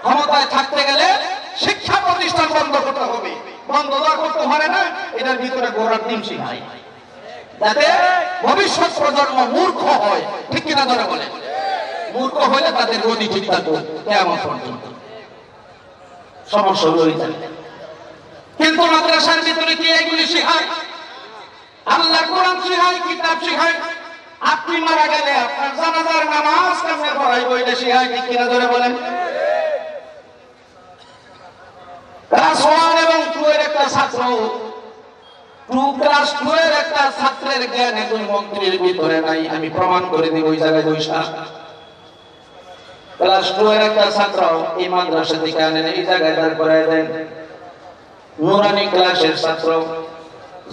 ক্ষমতায় থাকতে গেলে শিক্ষা প্রতিষ্ঠান বন্ধ করতে হবে। বন্ধ করতে পারে না, এটার ভিতরে গোড়ার ডিম শিখায়, যাতে ভবিষ্যৎ প্রজন্ম মূর্খ হয়। ঠিক কিনা ধরে বলে? মূর্খ হলে তাদের গতি ঠিক থাকবে কেমন পর্যন্ত, সমস্যা হয়ে যায়। কিন্তু মাদ্রাসার ভিতরে কি এগুলি শিখায়? আল্লাহর কোরআন শিখায়, কিতাব শিখায়। আপনি মারা গেলে আপনার জানাজার নামাজ কেমনে পড়াইবো, এটা শিখায়। ঠিক কিনা ধরে বলেন? ক্লাস 1 এবং 2 এর একটা ছাত্র, ক্লাস 2 এর একটা ছাত্রের জ্ঞান একজন মন্ত্রীর ভিতরে নাই, আমি প্রমাণ করে দিব ওই জায়গায় বৈশা। ক্লাস 2 এর একটা ছাত্র এই মাদ্রাসা থেকে আনেন, এই জায়গায় দাঁড় করায় দেন। নুরানি ক্লাসের ছাত্র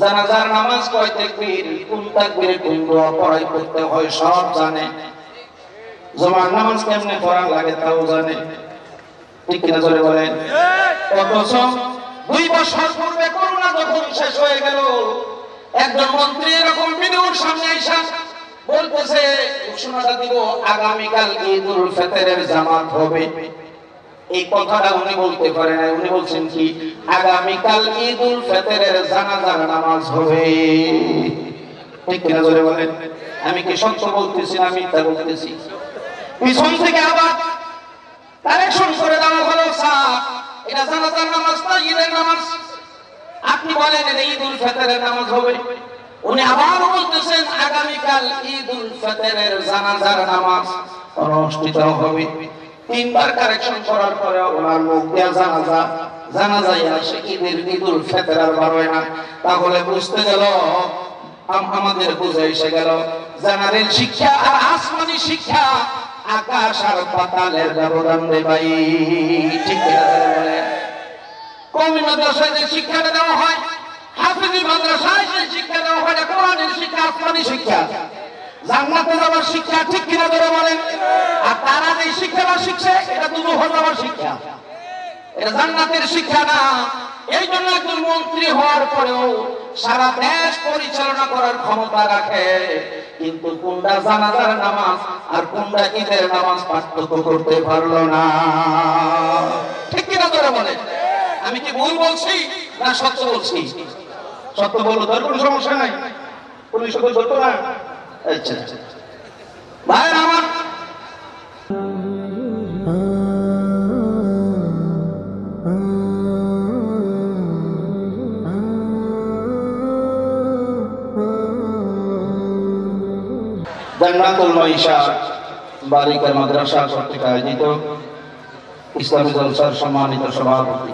জানাজার নামাজ কয় তাকবীর, কোন তাকবীরে কোন দোয়া পড়াই করতে হয় সব জানে। জুমার নামাজ কেমনে পড়া লাগে তাও জানে। ঠিক কিনা জোরে বলেন? অথচ 2 বছর পূর্বে করোনা যখন শেষ হয়ে গেল, একজন মন্ত্রী এরকম ভিডিওর সামনে এসে বলতেছে, ঘোষণাটা দিব আগামীকাল ঈদুল ফিতরের জামাত হবে। এই কথাটা উনি বলতে পারে না, উনি বলছেন কি আগামীকাল ঈদুল ফিতরের জানাজার নামাজ হবে। ঠিক কিনা জোরে বলেন? আমি কি সত্য বলতেছি না মিথ্যা বলতেছি? পিছন থেকে আবার কারেকশন করে দেওয়া হলো, স্যার এটা জানাজার নামাজ না ঈদের নামাজ, আপনি বলেন এটা ঈদুল ফিতরের নামাজ হবে। উনি আবার বলতেছেন আগামীকাল ঈদুল ফিতরের জানাজার নামাজ অনুষ্ঠিত হবে। 3 বার কারেকশন করার পরে ওনার মুখ দিয়ে জানাজায় আসে ঈদুল ফিতর আর বার হয় না। তাহলে বুঝতে গেল, আমাদের বুঝে এসে গেল, জানারের শিক্ষা আর আসমানি শিক্ষা আকাশ আর পাতালের ব্যবধান রে ভাই। ঠিক বলে কওমি মাদ্রাসায় যে শিক্ষাটা দেওয়া হয়, হাফেজি মাদ্রাসায় যে শিক্ষা দেওয়া হয়, কোরআনের শিক্ষা, আসমানি শিক্ষা, জান্নাতে যাওয়ার শিক্ষা। ঠিক কিনা ধরে বলেন? আর তারা যে শিক্ষাটা শিখছে এটা দুজহ যাওয়ার শিক্ষা, এটা জান্নাতের শিক্ষা না। এই জন্য একজন মন্ত্রী হওয়ার পরেও সারা দেশ পরিচালনা করার ক্ষমতা রাখে, কিন্তু কোনটা জানাজার নামাজ আর কোনটা ঈদের নামাজ পার্থক্য করতে পারলো না। ঠিক কিনা ধরে বলে? আমি কি ভুল বলছি না সত্য বলছি? সত্য বলো, তার কোনো সমস্যা নাই, পুলিশ তো ধরতো না। আচ্ছা ভাই আমার, জান্নাতুল মাইশা বালিকা মাদ্রাসা কর্তৃক আয়োজিত ইসলামী জলসার সম্মানিত সভাপতি,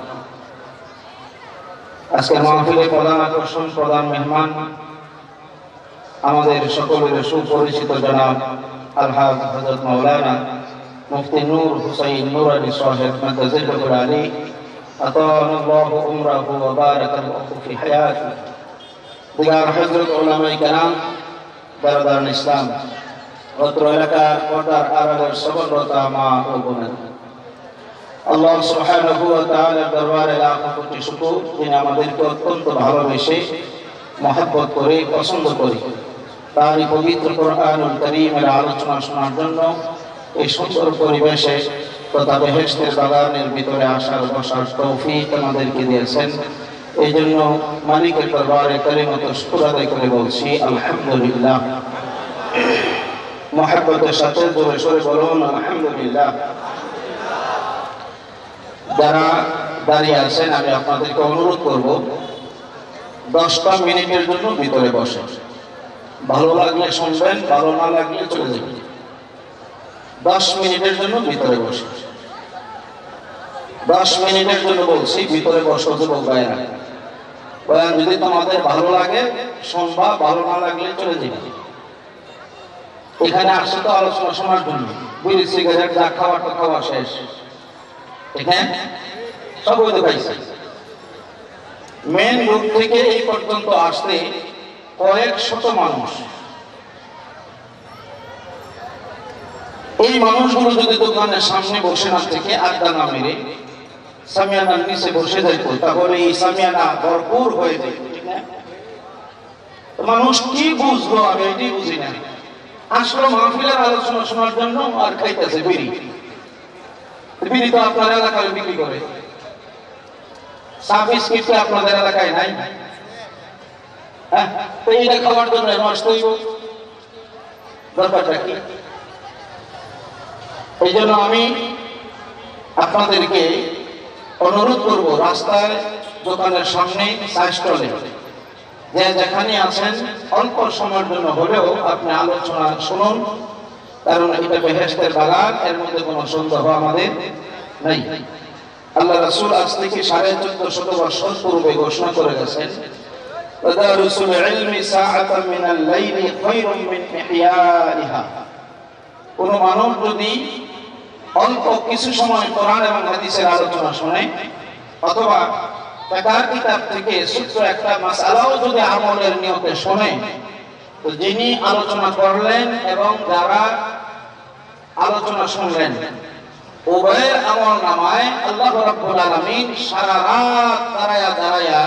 আজকের মাহফিলে প্রধান আকর্ষণ, প্রধান মেহমান আমাদের সকলের সুপরিচিত জনাব আলহাজ হযরত মাওলানা মুফতি নূর হুসাইন নুরানি সাহেব মাদাজিলুল আলী আতানাল্লাহু উমরাহু ওয়া বারাকাল্লাহু ফি হায়াতি, দিগার হযরত উলামায়ে কেরাম, বারদার ইসলাম, অত্র এলাকার পর্দার আড়ালের সফলতা মা ও বোনেরা, আল্লাহ সুবহানাহু ওয়া তাআলার দরবারে লাখ কোটি শুকর, যিনি আমাদেরকে অত্যন্ত ভালোবেসে মহব্বত করে পছন্দ করে তারই পবিত্র কোরআনুল কারীমের আলোচনা শোনার জন্য এই সুন্দর পরিবেশে তথা বেহেশতের বাগানের ভিতরে আসার বসার তৌফিক আমাদেরকে দিয়েছেন। এই জন্য মালিকের দরবারে কালিমাত শুকর আদায় করে বলছি আলহামদুলিল্লাহ। মহব্বতের সাথে জোরে সোরে বলুন আলহামদুলিল্লাহ। যারা দাঁড়িয়ে আছেন আমি আপনাদেরকে অনুরোধ করব 10টা মিনিটের জন্য ভিতরে বসে, ভালো লাগলে শুনবেন, ভালো না লাগলে চলে যাবেন। 10 মিনিটের জন্য ভিতরে বসে, 10 মিনিটের জন্য বলছি ভিতরে বসো যুবক ভাইরা। বয়ান যদি তোমাদের ভালো লাগে শুনবা, ভালো না লাগলে চলে যাবে। এখানে আসছে তো আলোচনা শোনার জন্য, বিড়ি সিগারেট যা খাওয়ার তো খাওয়া শেষ, এখানে সব বৈধ খাইছে। মেন রোড থেকে এই পর্যন্ত আসতে কয়েক শত মানুষ। এই মানুষগুলো যদি দোকানের সামনে বসে না থেকে আড্ডা না মেরে সামিয়ানার নিচে বসে যাইত, তাহলে এই সামিয়ানা ভরপুর হয়ে যেত। মানুষ কি বুঝলো আমি এটি বুঝি না। আসলো মাহফিলের আলোচনা শোনার জন্য আর খাইতেছে বিড়ি। বিড়ি তো আপনার এলাকায় বিক্রি করে, চা বিস্কিট তো আপনাদের এলাকায় নাই। হ্যাঁ, তো এইটা খাওয়ার জন্য নষ্ট হইব, ব্যাপারটা কি? এই জন্য আমি আপনাদেরকে অনুরোধ করব, রাস্তায়, দোকানের সামনে, চা স্টলে যে যেখানে আছেন অল্প সময়ের জন্য হলেও আপনি আলোচনা শুনুন, কারণ এটা বেহেশতের বাগান, এর মধ্যে কোনো সন্দেহ আমাদের নাই। আল্লাহ রাসূল আজ থেকে 1450 বছর পূর্বে ঘোষণা করে গেছেন, তাদারুসুল ইলমি সাআতাম মিনাল লাইলি খায়রুম মিন ইহয়াইহা। কোন মানব যদি অল্প কিছু সময় কোরআন এবং হাদিসের আলোচনা শুনে, অথবা ফিকহের কিতাব থেকে সূত্র একটা মাসআলাও যদি আমলের নিয়তে শুনে, তো যিনি আলোচনা করলেন এবং যারা আলোচনা শুনলেন, উভয়ের আমল নামায় আল্লাহ রাব্বুল আলামিন সারা রাত দাঁড়ায়া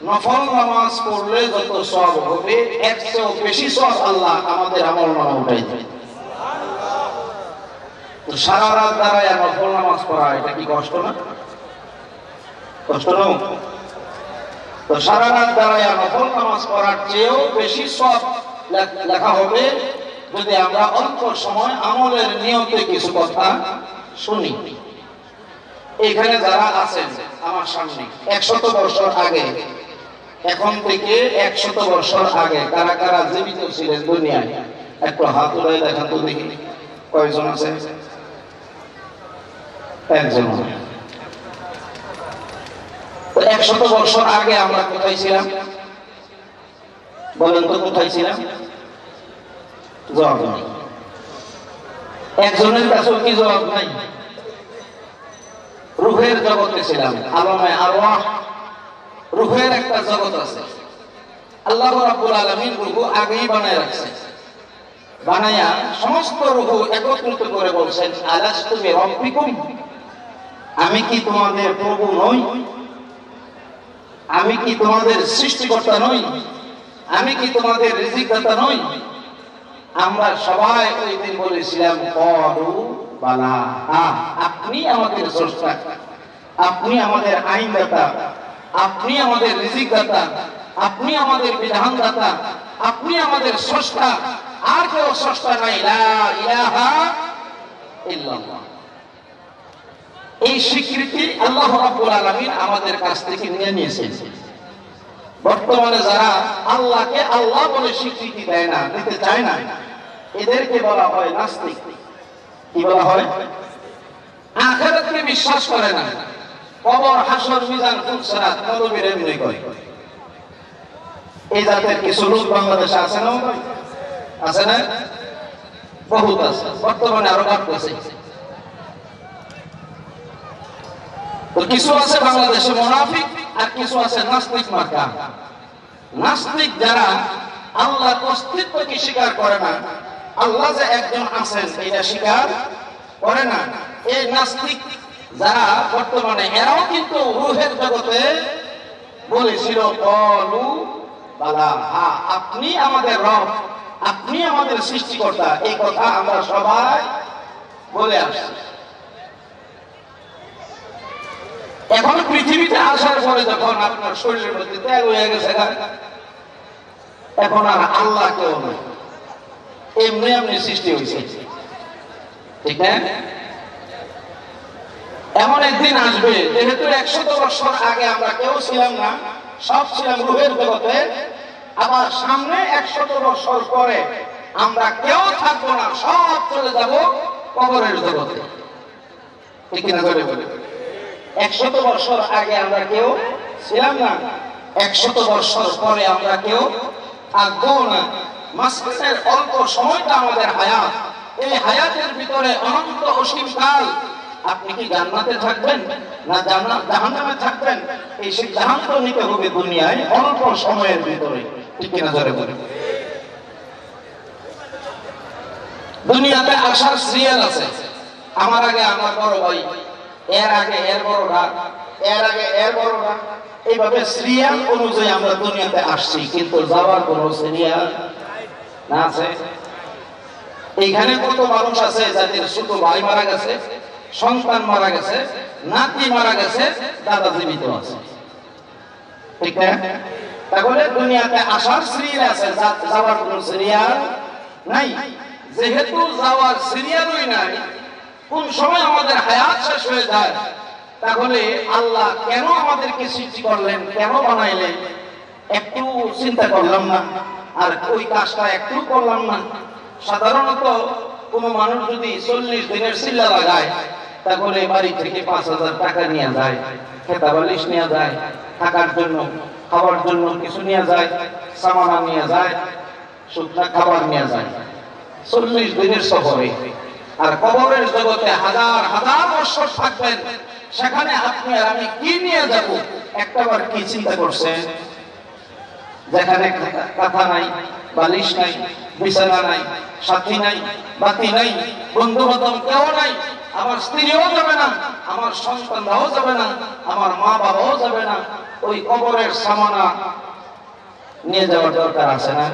নফল নামাজ পড়লে যত সওয়াব হবে, এর চেয়েও বেশি সওয়াব আল্লাহ আমাদের আমল নামায় উঠাই দেন। তো সারা রাত দাঁড়ায়া নফল নামাজ পড়া, এটা কি কষ্ট না? কষ্ট না? তো সারা রাত দাঁড়ায়া নফল নামাজ পড়ার চেয়েও বেশি সওয়াব লেখা হবে যদি আমরা অল্প সময় আমলের নিয়তে কিছু কথা শুনি। এখানে যারা আছেন আমার সামনে 100 বছর আগে, এখন থেকে 100 বছর আগে কারা কারা জীবিত ছিলেন দুনিয়ায়, একটু হাত উঠায় দেখান তো দেখি কয়জন আছে? একজন। 100 বছর আগে আমরা কোথায় ছিলাম বলেন তো? কোথায় ছিলাম? জবাব নাই। একজনের কাছে কি জবাব নাই? রূহের জগতে ছিলাম, আলমে আরওয়াহ, রূহের একটা জগৎ আছে। আল্লাহ রাব্বুল আলামিন রূহ আগেই বানায় রাখছেন, বানায়া সমস্ত রূহ একত্রিত করে বলছেন, আলাস্তু বিরাব্বিকুম, আমি কি তোমাদের প্রভু নই? আমি কি তোমাদের সৃষ্টিকর্তা নই? আমি কি তোমাদের রিজিকদাতা নই? আমরা সবাই ওই দিন বলেছিলাম, ক্বালু বালা, আপনি আমাদের স্রষ্টা, আপনি আমাদের আইনদাতা, আপনি আমাদের রিজিকদাতা, আপনি আমাদের বিধানদাতা, আপনি আমাদের স্রষ্টা, আর কেউ স্রষ্টা নাই, লা ইলাহা ইল্লাল্লাহ। এই স্বীকৃতি আল্লাহ রাব্বুল আলামিন আমাদের কাছ থেকে নিয়ে নিয়েছেন। বর্তমানে যারা আল্লাহকে আল্লাহ বলে স্বীকৃতি দেয় না, দিতে চায় না, এদেরকে বলা হয় নাস্তিক। কি বলা হয়? আখিরাতকে বিশ্বাস করে না, কবর, হাসর, মিজান, ফুলসিরাত নবীর এমনি করে। এই জাতের কিছু লোক বাংলাদেশে আছে না? আছে না? বহুত আছে, বর্তমানে আরো বাড়তেছে। তো কিছু আছে বাংলাদেশে মুনাফিক, আর কিছু আছে নাস্তিক মার্কা। নাস্তিক যারা আল্লাহর অস্তিত্বকে স্বীকার করে না, আল্লাহ যে একজন আছেন এটা স্বীকার করে না, এই নাস্তিক যারা বর্তমানে, এরাও কিন্তু রূহের জগতে বলেছিল, ক্বালু বালা, আপনি আমাদের রব, আপনি আমাদের সৃষ্টিকর্তা। এই কথা আমরা সবাই বলে আসছি। এখন পৃথিবীতে আসার পরে যখন আপনার শরীরের মধ্যে ত্যাগ হয়ে গেছে, এখন আর আল্লাহ কেউ নয়, এমনি এমনি সৃষ্টি হয়েছে, ঠিক না? এমন একদিন আসবে, যেহেতু 100 বছর আগে আমরা কেউ ছিলাম না, সব ছিলাম রূহের জগতে, আবার সামনে 100 বছর পরে আমরা কেউ থাকবো না, সব চলে যাব কবরের জগতে, ঠিক না? 100 বছর আগে আমরা কেউ ছিলাম না, 100 বছর পরে আমরা কেউ থাকবো না। মাঝখানের অল্প সময়টা আমাদের হায়াত, এই হায়াতের ভিতরে অনন্ত অসীম কাল আপনি কি জান্নাতে থাকবেন না জাহান্নামে থাকবেন, এই সিদ্ধান্ত নিতে হবে দুনিয়ায় অল্প সময়ের ভিতরে, ঠিক না? দুনিয়াতে আসার সিরিয়াল আছে, আমার আগে আমার বড় ভাই, এর আগে এর বড়রা, এর আগে এর বড়রা, এইভাবে সিরিয়াল অনুযায়ী আমরা দুনিয়াতে আসছি, কিন্তু যাওয়ার কোনো সিরিয়াল না আছে। এইখানে কত মানুষ আছে যাদের ছোট ভাই মারা গেছে, সন্তান মারা গেছে, নাতি মারা গেছে, দাদা জীবিত আছে, ঠিক না? তাহলে দুনিয়াতে আসার সিরিয়াল আছে, যাওয়ার কোন সিরিয়াল নাই। যেহেতু যাওয়ার সিরিয়ালই নাই, কোন সময় আমাদের হায়াত শেষ হয়ে যায়, তাহলে আল্লাহ কেন আমাদেরকে সৃষ্টি করলেন, কেন বানাইলেন, একটু চিন্তা করলাম না? আর ওই কাজটা একটু করলাম না? সাধারণত কোন মানুষ যদি 40 দিনের চিল্লা লাগায়, তাহলে বাড়ি থেকে 5,000 টাকা নিয়ে যায়, খেতা বালিশ নিয়ে যায়, থাকার জন্য, খাওয়ার জন্য কিছু নিয়ে যায়, সামানা নিয়ে যায়, শুকনা খাবার নিয়ে যায়, 40 দিনের সফরে। আর কবরের জগতে হাজার হাজার বছর থাকবেন, সেখানে আপনি আর আমি কি নিয়ে যাব, একটাবার কি চিন্তা করছেন? যেখানে কথা নাই, বালিশ নাই, বিছানা নাই, সাথী নাই, বাতি নাই, বন্ধু বান্ধব কেউ নাই, আমার স্ত্রীও যাবে না, আমার সন্তানরাও যাবে না, আমার মা বাবাও যাবে না, ওই কবরের সামানা নিয়ে যাওয়ার দরকার আছে না?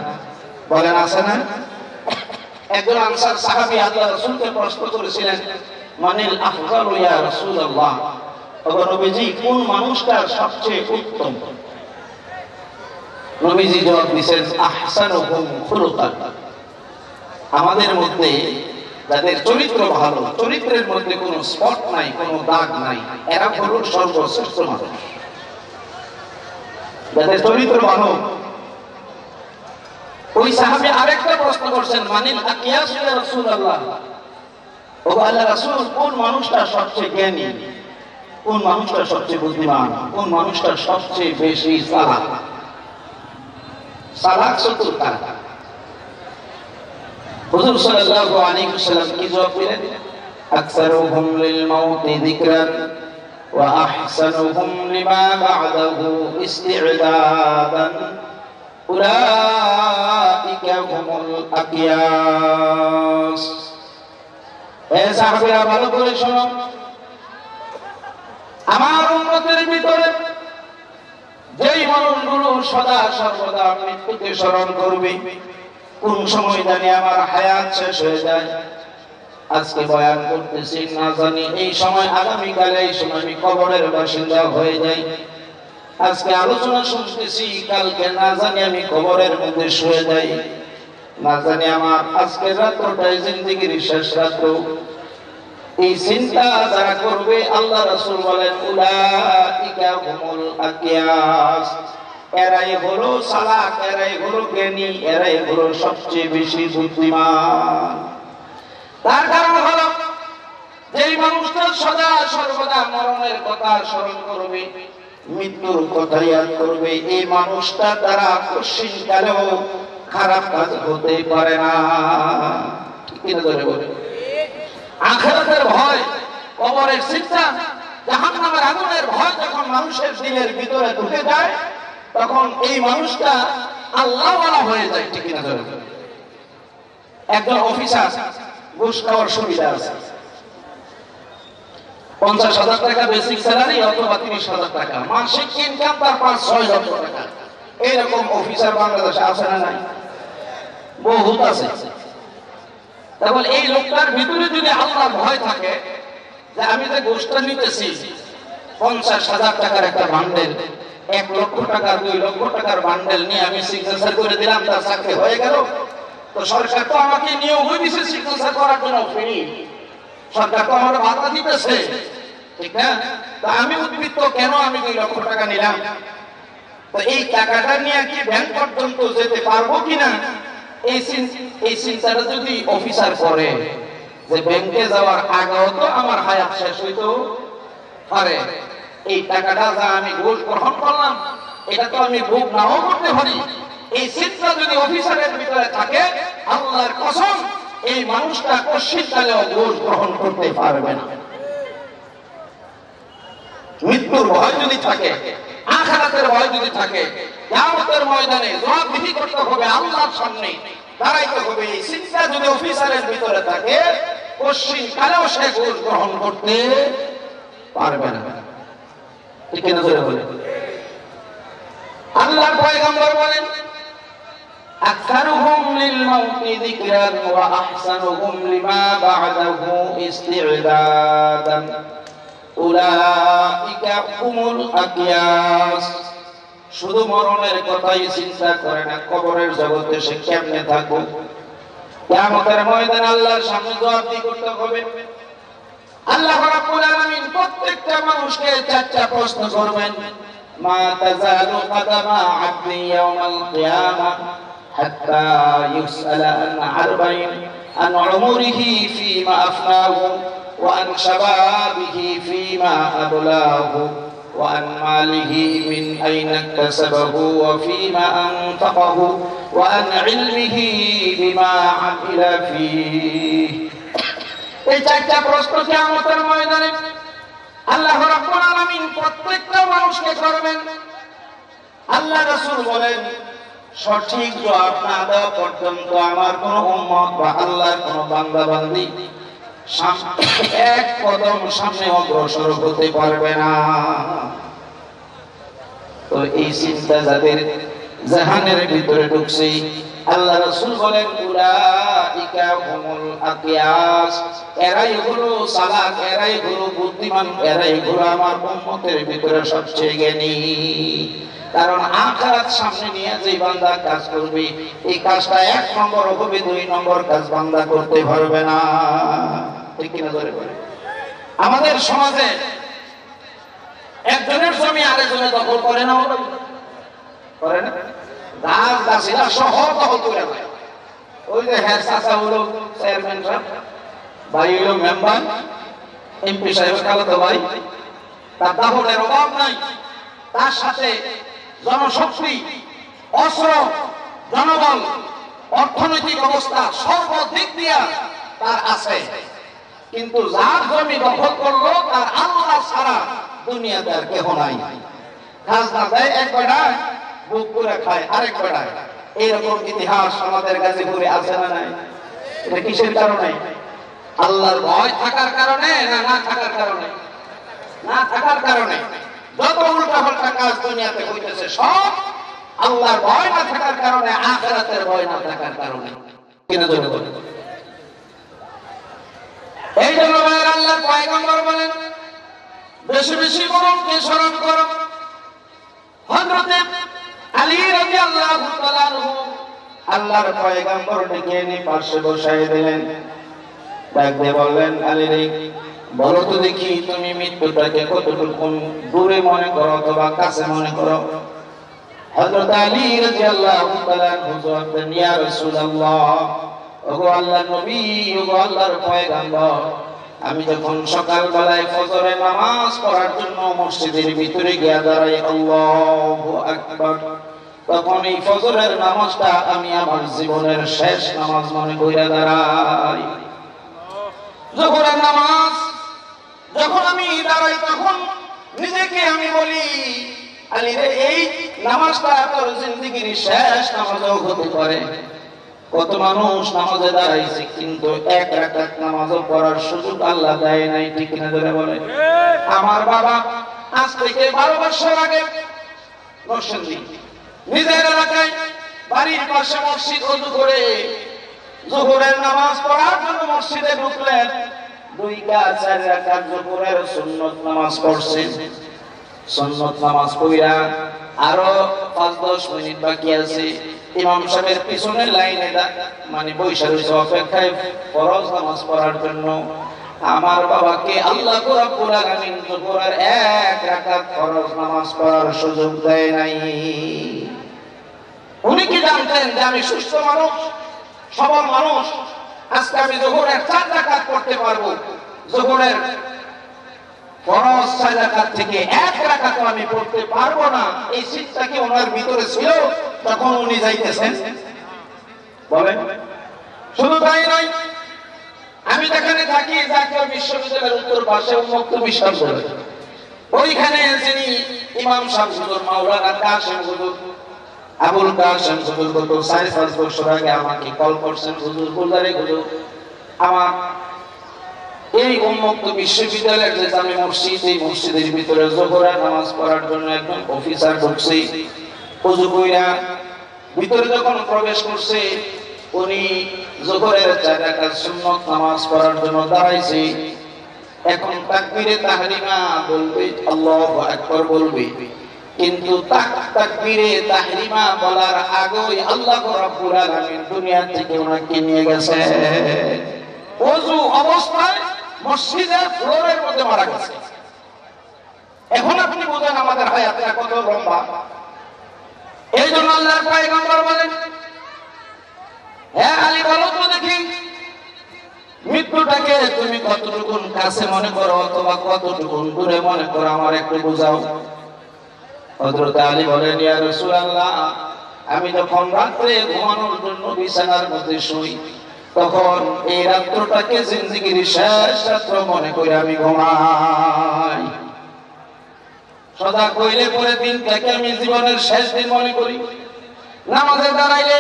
বলেন আছে না? একজন আনসার সাহাবী আল্লাহর রাসূলকে প্রশ্ন করেছিলেন, মানিল আফজালু ইয়া রাসূলুল্লাহ, ওগো নবীজি, কোন মানুষটা সবচেয়ে উত্তম? নবীজি জবাব দিয়েছেন, আহসানুহুম খুলুকান, আমাদের মধ্যে যাদের চরিত্র ভালো, চরিত্রের মধ্যে কোনো স্পট নাই, কোনো দাগ নাই, এরা হলো সর্বশ্রেষ্ঠ মানুষ। যাদের চরিত্র ভালো। ওই সাহাবী আরেকটা প্রশ্ন করছেন, মানিল আকিয়াস ইয়া রাসূলুল্লাহ, ও আল্লাহর রাসূল, কোন মানুষটা সবচেয়ে জ্ঞানী, কোন মানুষটা সবচেয়ে বুদ্ধিমান, কোন মানুষটা সবচেয়ে বেশি চালাক? চালাক চতুর্থ। হুজুর সাল্লাল্লাহু আলাইহি ওয়াসাল্লাম কি জবাব দিলেন? আকসারুহুম লিল মাউতি যিকরান ওয়া আহসানুহুম লিমা বা'দাহু ইস্তি'দাদান উলাইকা হুমুল আকিয়াস। এ সাহাবীরা ভালো করে শোনো, আমার উম্মতের ভিতরে যেই মানুষগুলো সদা সর্বদা মৃত্যুকে স্মরণ করবে, কোন সময় জানি আমার হায়াত শেষ হয়ে যায়, আজকে বয়ান করতেছি, না জানি এই সময় আগামীকালে এই সময় আমি কবরের বাসিন্দা হয়ে যাই, আজকে আলোচনা শুনতেছি, কালকে না জানি আমি কবরের মধ্যে শুয়ে যাই, না জানি আমার আজকের রাতটাই জিন্দেগির শেষ রাত্র। এই চিন্তা যারা করবে, আল্লাহ রাসূল বলেন, উলাইকা হুমুল আকিয়াস, এরাই হলো চালাক, এরাই হলো জ্ঞানী, এরাই হলো সবচেয়ে বেশি বুদ্ধিমান। তার কারণ হলো, যেই মানুষটা সদা সর্বদা মরণের কথা স্মরণ করবে, মৃত্যুর কথা ইয়াদ করবে, এই মানুষটা দ্বারা কোশ্চিনকালেও খারাপ কাজ হতে পারে না। কি ধরে বলে? আখিরাতের ভয়, কবরের চিন্তা, জাহান্নামের আগুনের ভয় যখন মানুষের দিলের ভিতরে ঢুকে যায়, তখন এই মানুষটা আল্লাহওয়ালা হয়ে যায়। ঠিক না? একজন অফিসার ঘুষ খাওয়ার সুবিধা আছে, 50,000 টাকা বেসিক স্যালারি অথবা 30,000 টাকা মাসিক ইনকাম, তার 5-6 লক্ষ টাকা, এরকম অফিসার বাংলাদেশে আছে না? নাই? বহুত আছে। তাহলে এই লোকটার ভিতরে যদি আল্লাহর ভয় থাকে, যে আমি যে ঘুষটা নিতেছি, 50,000 টাকার একটা বান্ডেল, 1 লক্ষ টাকা 2 লক্ষ টাকার বান্ডেল নিয়ে আমি সিগনেচার করে দিলাম, তার চাকরি হয়ে গেল, তো সরকার তো আমাকে নিয়োগই দিয়েছে সিগনেচার করার জন্য, ফ্রি, সরকার তো আমার ভাতা দিতেছে, ঠিক না? তো আমি উদ্বৃত্ত কেন আমি 2 লক্ষ টাকা নিলাম? তো এই টাকাটা নিয়ে কি ব্যাংক পর্যন্ত যেতে পারবো কিনা, এই চিন্তাটা যদি অফিসার করে, যে ব্যাংকে যাওয়ার আগেও তো আমার হায়াত শেষ হইতো পারে, এই টাকাটা যা আমি ঘুষ গ্রহণ করলাম, এটা তো আমি ভোগ নাও করতে পারি, এই চিন্তা যদি অফিসারের ভিতরে থাকে, আল্লাহর কসম, এই মানুষটা কোশ্চিনকালেও ঘুষ গ্রহণ করতে পারবে না। মৃত্যুর ভয় যদি থাকে, আখিরাতের ভয় যদি থাকে, কিয়ামতের ময়দানে জবাবদিহি করতে হবে, আল্লাহর সামনে দাঁড়াইতে হবে, এই চিন্তা যদি অফিসারের ভিতরে থাকে, কোশ্চিনকালেও সে ঘুষ গ্রহণ করতে পারবে না। ঠিক না? বলে আল্লাহর পয়গম্বর বলেন, আকসারুহুম للموت ذكرا وأحسنهم لما بعده استعدادا أولئك هم الأكياس শুধু মরণের কথাই চিন্তা করে না কবরের জগতে সে কেমনে থাকবে কিয়ামতের ময়দানে আল্লাহর সামনে জবাবদিহি করতে হবে আল্লাহ রাব্বুল আলামিন প্রত্যেকটা মানুষকে চারটা প্রশ্ন করবেন মা তাযালু কাদামা আবদি ইয়াউমাল কিয়ামা হাত্তা ইউসআলা আন আরবাইন আন উমরিহি ফীমা আফনাহু ওয়া আন শাবাবিহি ফীমা আবলাহু ওয়া আন মালিহি মিন আইনা ইকতাসাবাহু ওয়া ফীমা আনফাকাহু ওয়া আন ইলমিহি বিমা আমিলা ফীহি এই চারটা প্রশ্ন কিয়ামতের ময়দানে আল্লাহ রাব্বুল আলামিন প্রত্যেকটা মানুষকে করবেন আল্লাহ রাসূল বলেন সঠিক জবাব না দেওয়া পর্যন্ত আমার কোন উম্মত বা আল্লাহর কোন বান্দা বান্দী এক কদম সামনে অগ্রসর হতে পারবে না তো এই চিন্তা যাদের জাহানের ভিতরে ঢুকছে আল্লাহ রাসূল বলেন উলাইকা হুমুল আকিয়াস এরাই হলো সালাক এরাই হলো বুদ্ধিমান এরাই হলো আমার উম্মতের ভিতরে সবচেয়ে জ্ঞানী কারণ আখিরাত সামনে নিয়ে যে বান্দা কাজ করবে এই কাজটা এক নম্বর হবে দুই নম্বর কাজ বান্দা করতে পারবে না ঠিক কি না ধরে বলে আমাদের সমাজে একজনের জমি আরেকজনের দখল করে না করে না গাছ গাছিরা শহর দখল করে নেয় ওই যে হেড চাচা হলো চেয়ারম্যান সাহেব ভাই হলো মেম্বার এমপি সাহেব খালাতো ভাই তার দখলের অভাব নাই তার সাথে জনশক্তি অস্ত্র জনবল অর্থনৈতিক অবস্থা সর্বদিক দিয়া তার আছে কিন্তু যার জমি দখল করলো তার আল্লাহ ছাড়া দুনিয়াতে আর কেহ নাই খাজনা দেয় এক বেড়ায় বুক করে খায় আরেক বেড়ায় এইরকম ইতিহাস আমাদের গাজীপুরে আছে না নাই এটা কিসের কারণে আল্লাহর ভয় থাকার কারণে না না থাকার কারণে না থাকার কারণে যত উল্টা পাল্টা কাজ দুনিয়াতে হইতেছে সব আল্লাহর ভয় না থাকার কারণে আখিরাতের ভয় না থাকার কারণে কিনা জন্য বলে এই জন্য আল্লাহর পয়গম্বর বলেন বেশি বেশি মরণকে স্মরণ করো হযরত আলী রাদিয়াল্লাহু তাআলা আনহু আল্লাহর পয়গম্বর ডেকে এনে পাশে বসায় দিলেন ডাক দিয়ে বললেন আলী রে বলো তো দেখি তুমি মৃত্যুটাকে কতটুকু দূরে মনে করো অথবা কাছে মনে করো হযরত আলী রাদিয়াল্লাহু তাআলা আনহু জবাব দেন ইয়া রাসূলুল্লাহ ওগো আল্লাহর নবী ওগো আল্লাহর পয়গম্বর আমি যখন সকাল বেলায় ফজরের নামাজ পড়ার জন্য মসজিদের ভিতরে গিয়ে দাঁড়াই আল্লাহু আকবার তখন এই ফজরের নামাজটা আমি আমার জীবনের শেষ নামাজ মনে কইরা দাঁড়াই যোহরের নামাজ যখন আমি দাঁড়াই তখন নিজেকে আমি বলি আলী রে এই নামাজটা তোর জিন্দেগীর শেষ নামাজও হতে পারে কত মানুষ নামাজে দাঁড়াইছে কিন্তু এক রাকাত নামাজও পড়ার সুযোগ আল্লাহ দেয় নাই ঠিক না ধরে বলে আমার বাবা আজ থেকে 12 বছর আগে নরসিংদী নিজের এলাকায় বাড়ির পাশে মসজিদ ওযু করে যোহরের নামাজ পড়ার জন্য মসজিদে ঢুকলেন 2-4 রাকাত যোহরের সুন্নাত নামাজ পড়ছেন সুন্নাত নামাজ পড়া আরো 5-10 মিনিট বাকি আছে ইমাম সাহেবের পিছনের লাইনে মানে বৈশা রয়েছে অপেক্ষায় ফরজ নামাজ পড়ার জন্য আমার বাবাকে আল্লাহ রাব্বুল আলামিন যোহরের এক রাকাত ফরজ নামাজ পড়ার সুযোগ দেয় নাই উনি কি জানতেন যে আমি সুস্থ মানুষ সবল মানুষ আজকে আমি যোহরের 4 রাকাত পড়তে পারবো যোহরের ফরজ 4 রাকাত থেকে এক রাকাত আমি পড়তে পারবো না এই চিন্তা কি ওনার ভিতরে ছিল তখন উনি যাইতেছেন বলেন শুধু তাই নয় আমি যেখানে থাকি জাতীয় বিশ্ববিদ্যালয়ের উত্তর পাশে উন্মুক্ত বিশ্ববিদ্যালয় ওইখানে যিনি ইমাম সাহেব হুজুর মাওলানা কাসেম হুজুর আবুল কাসেম হুজুর গত 4-5 বছর আগে আমাকে কল করছেন হুজুর বুলদারে হুজুর আমার এই উন্মুক্ত বিশ্ববিদ্যালয়ের যে জামে মসজিদ এই মসজিদের ভিতরে যোহরের নামাজ পড়ার জন্য একজন অফিসার ঢুকছে ওযু কইরা ভিতরে যখন প্রবেশ করছে উনি যোহরের 4 রাকাত সুন্নত নামাজ পড়ার জন্য দাঁড়াইছে। এখন তাকবীরে তাহরিমা বলবে, আল্লাহু আকবার বলবে, কিন্তু তাকবীরে তাহরিমা বলার আগেই আল্লাহ রাব্বুল আলামিন দুনিয়া থেকে ওনাকে নিয়ে গেছে। ওযু অবস্থায় মসজিদের ফ্লোরের মধ্যে মারা গেছে। এখন আপনি বুঝেন আমাদের হায়াতটা কত লম্বা। এই জন্য আল্লাহর পয়গম্বর বলেন, হে আলী বলো তো দেখি, মৃত্যুটাকে তুমি কতটুকু কাছে মনে করো অথবা কতটুকু দূরে মনে করো, আমার একটু বুঝাও। হযরত আলী বলেন, ইয়া রাসূলুল্লাহ, আমি যখন রাতে ঘুমানোর জন্য বিছানার মধ্যে শুই, তখন এই রাতটাকে জিন্দেগীর শেষ রাত মনে করে আমি ঘুমাই। সদা কইলে পরে দিনটাকে আমি জীবনের শেষ দিন মনে করি। নামাজে দাঁড়াইলে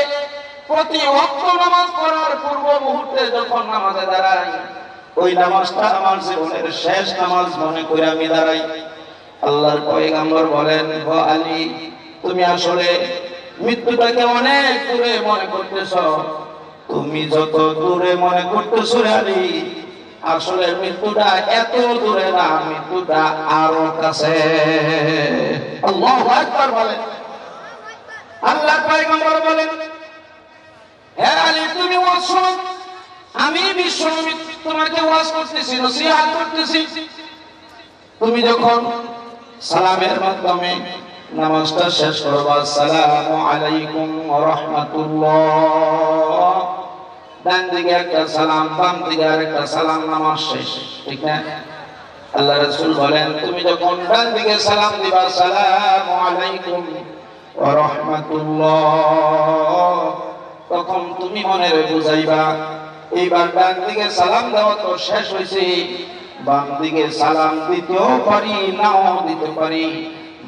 প্রতি ওয়াক্ত নামাজ পড়ার পূর্ব মুহূর্তে যখন নামাজে দাঁড়াই, ওই নামাজটা আমার জীবনের শেষ নামাজ মনে করে আমি দাঁড়াই। আল্লাহর পয়গম্বর বলেন, ও আলী, তুমি আসলে মৃত্যুটাকে অনেক দূরে মনে করতেছ। তুমি যত দূরে মনে করতেছো রে আলী, আসলে মৃত্যুটা এত দূরে না, মৃত্যুটা আরো কাছে। আল্লাহু আকবার বলেন। আল্লাহর পয়গম্বর বলেন, হে আলী, তুমি ওয়াজ শোনো, আমি বিশ্বনবী তোমাকে ওয়াজ করতেছি, নসিহত করতেছি। তুমি যখন সালামের মাধ্যমে নামাজটা শেষ করবা, আসসালামু আলাইকুম ওয়া রাহমাতুল্লাহ, ডান দিকে একটা সালাম, বাম দিকে আরেকটা সালাম, নামাজ শেষ, ঠিক না? আল্লাহ রাসূল বলেন, তুমি যখন ডান দিকে সালাম দিবা, আসসালামু আলাইকুম ওয়া রাহমাতুল্লাহ, তখন তুমি মনে বুঝাইবা এইবার ডান দিকে সালাম দেওয়া তো শেষ হয়েছে, বাম দিকে সালাম দিতেও পারি, নাও দিতে পারি।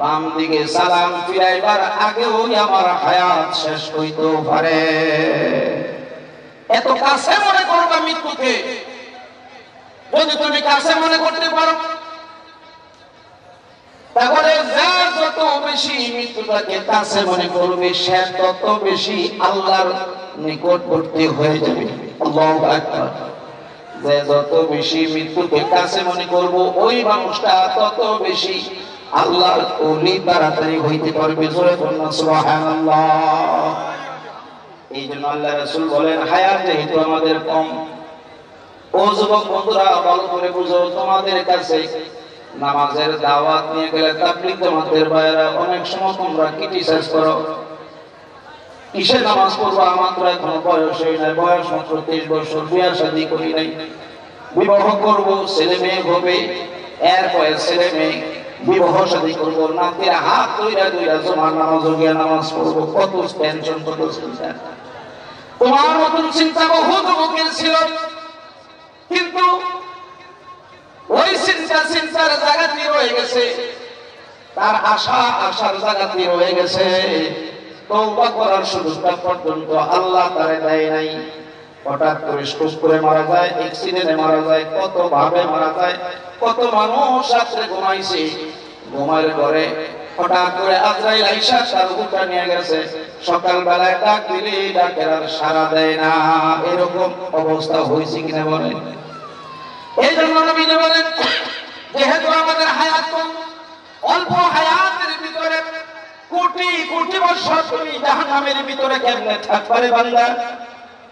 বাম দিকে সালাম ফিরাইবার আগেও আমার হায়াত শেষ হইতেও পারে। এত কাছে মনে করবা মৃত্যুকে। যদি তুমি কাছে মনে করতে পারো, তাহলে যার যত বেশি মৃত্যুটাকে কাছে মনে করবে, সে তত বেশি আল্লাহর নিকটবর্তী হয়ে যাবে। আল্লাহু আকবার। যে যত বেশি মৃত্যুকে কাছে মনে করব, ওই মানুষটা তত বেশি আল্লাহর ওলি তাড়াতাড়ি হইতে পারবে। জোরে বলুন সুবহানাল্লাহ। এই জন্য আল্লাহ রাসূল বলেন, হায়াত যেহেতু আমাদের কম, ও যুবক বন্ধুরা ভালো করে বুঝো, তোমাদের কাছে নামাজের দাওয়াত নিয়ে গেলে তাবলীগ জামাতের ভাইরা অনেক সময় তোমরা ক্রিটিসাইজ করো, কিসের নামাজ পড়বো, আমার তো এখনো বয়স হয় নাই, বয়স মাত্র 23 বছর, বিয়ে শাদী করি নাই, বিবাহ করবো, ছেলে মেয়ে হবে, এরপরে ছেলে মেয়ে বিবাহ শাদী করবো, নাতির হাত ধইরা ধইরা জমার নামাজ গিয়া নামাজ পড়বো, কত টেনশন, কত চিন্তা। তোমার মতন চিন্তা বহু যুবকের ছিল, কিন্তু ওই চিন্তার জায়গাতে রয়ে গেছে, তার আশার জায়গাতে রয়ে গেছে। তওবা করার সুযোগটা পর্যন্ত আল্লাহ তারে দেয় নাই। হঠাৎ করে স্ট্রোক করে মারা যায়, অ্যাক্সিডেন্টে মারা যায়, কত ভাবে মারা যায়। কত মানুষ রাত্রে ঘুমাইছে, ঘুমার ঘরে হঠাৎ করে আজরাইল আইসা তার রূহটা নিয়ে গেছে। সকালবেলায় ডাক দিলে ডাকের আর সাড়া দেয় না। এরকম অবস্থা হয়েছে কিনা বলেন? এই জন্য নবী বলেন, যেহেতু আমাদের হায়াত কম, অল্প হায়াতের ভিতরে কোটি কোটি বছর তুমি জাহান্নামের ভিতরে কেমনে থাকবারে বান্দা?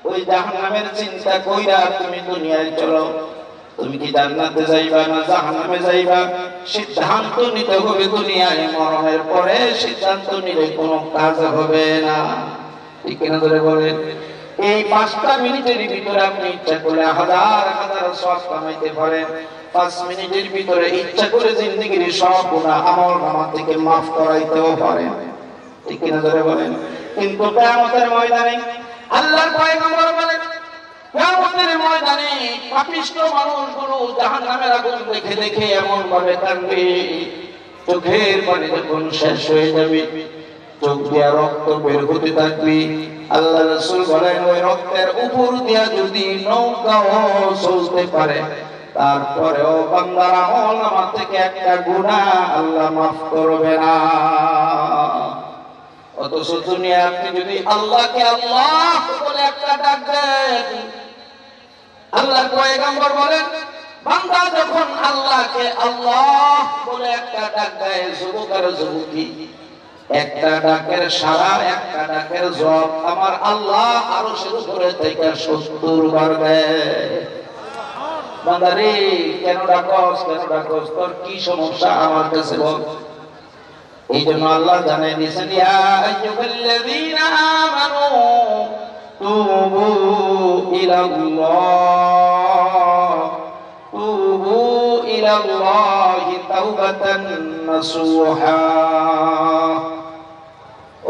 ওই জাহান্নামের চিন্তা কইরা তুমি দুনিয়ায় চলো। তুমি কি জান্নাতে যাইবা না জাহান্নামে যাইবা, সিদ্ধান্ত নিতে হবে দুনিয়ায়। মরণের পরে সিদ্ধান্ত নিলে কোনো কাজ হবে না, ঠিক কিনা ধরে বলেন? এই 5টা মিনিটের ভিতরে আপনি ইচ্ছা করলে হাজার হাজার সওয়াব কামাইতে পারেন। 5 মিনিটের ভিতরে ইচ্ছা করে জিন্দেগির সব গুনাহ আমলনামা থেকে maaf করাইতেও পারেন, ঠিক কিনা ধরে বলেন? কিন্তু কিয়ামতের ময়দানে আল্লাহর পয়গম্বর বলেন, কিয়ামতের ময়দানে পাপিষ্ঠ মানুষগুলো জাহান্নামের আগুন দেখে দেখে এমন ভাবে কাঁদবে, চোখের পানি যখন শেষ হয়ে যাবে, চোখ দিয়া রক্ত বের হতে থাকবে। আল্লাহ রাসূল বলেন, ওই রক্তের উপর দিয়া যদি নৌকাও চলতে পারে, তারপরেও বান্দার আমলনামা থেকে একটা গুনাহ আল্লাহ maaf করবে না। অথচ দুনিয়া আপনি যদি আল্লাহকে আল্লাহ বলে একটা ডাক দেন, আল্লাহর পয়গম্বর বলেন বান্দা যখন আল্লাহকে আল্লাহ বলে একটা ডাক দেয়, যুবক আর যুবতী, একটা ডাকের সারা, একটা ডাকের জবাব আমার আল্লাহ আরশের উপরে থেকে 70 বার দেয়। বান্দা রে, কেন ডাকস, কেন ডাকস, তোর কি সমস্যা আমার কাছে বল। এই জন্য আল্লাহ জানাই দিয়েছেন, ইয়া আইয়ুহাল্লাযীনা আমানু তুবু ইলাল্লাহ, তুবু ইলাল্লাহি তাওবাতান নাসুহা।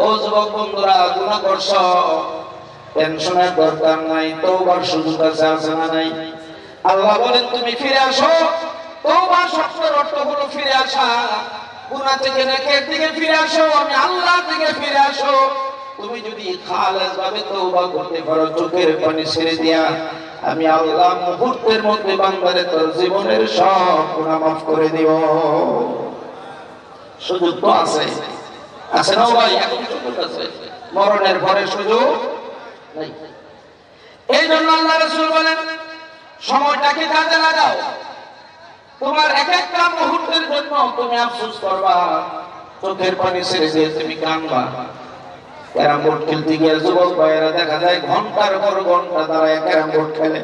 ও যুবক বন্ধুরা, গুনাহ করছো, টেনশনের দরকার নাই, তওবার সুযোগ আছে না নাই? আল্লাহ বলেন তুমি ফিরে আসো। তওবা শব্দের অর্থ হলো ফিরে আসা। গুনাহ থেকে নেকের দিকে ফিরে আসো, আমি আল্লাহ থেকে ফিরে আসো। তুমি যদি খালেস ভাবে তওবা করতে পারো, চোখের পানি ছেড়ে দিয়া, আমি আল্লাহ মুহূর্তের মধ্যে বান্দারে তোর জীবনের সব গুনাহ মাফ করে দিব। সুযোগ তো আছে, আছে না ভাই? এখন সুযোগ আছে, মরণের পরে সুযোগ নাই। এই জন্য আল্লাহ রাসূল বলেন সময়টাকে কাজে লাগাও। তোমার এক একটা মুহূর্তের জন্য তুমি আফসোস করবা, চোখের পানি ছেড়ে দিয়ে তুমি কাঁদবা। ক্যারাম বোর্ড খেলতে গিয়ে যুবক ভাইয়েরা দেখা যায় ঘন্টার পর ঘন্টা তারা ক্যারাম বোর্ড খেলে।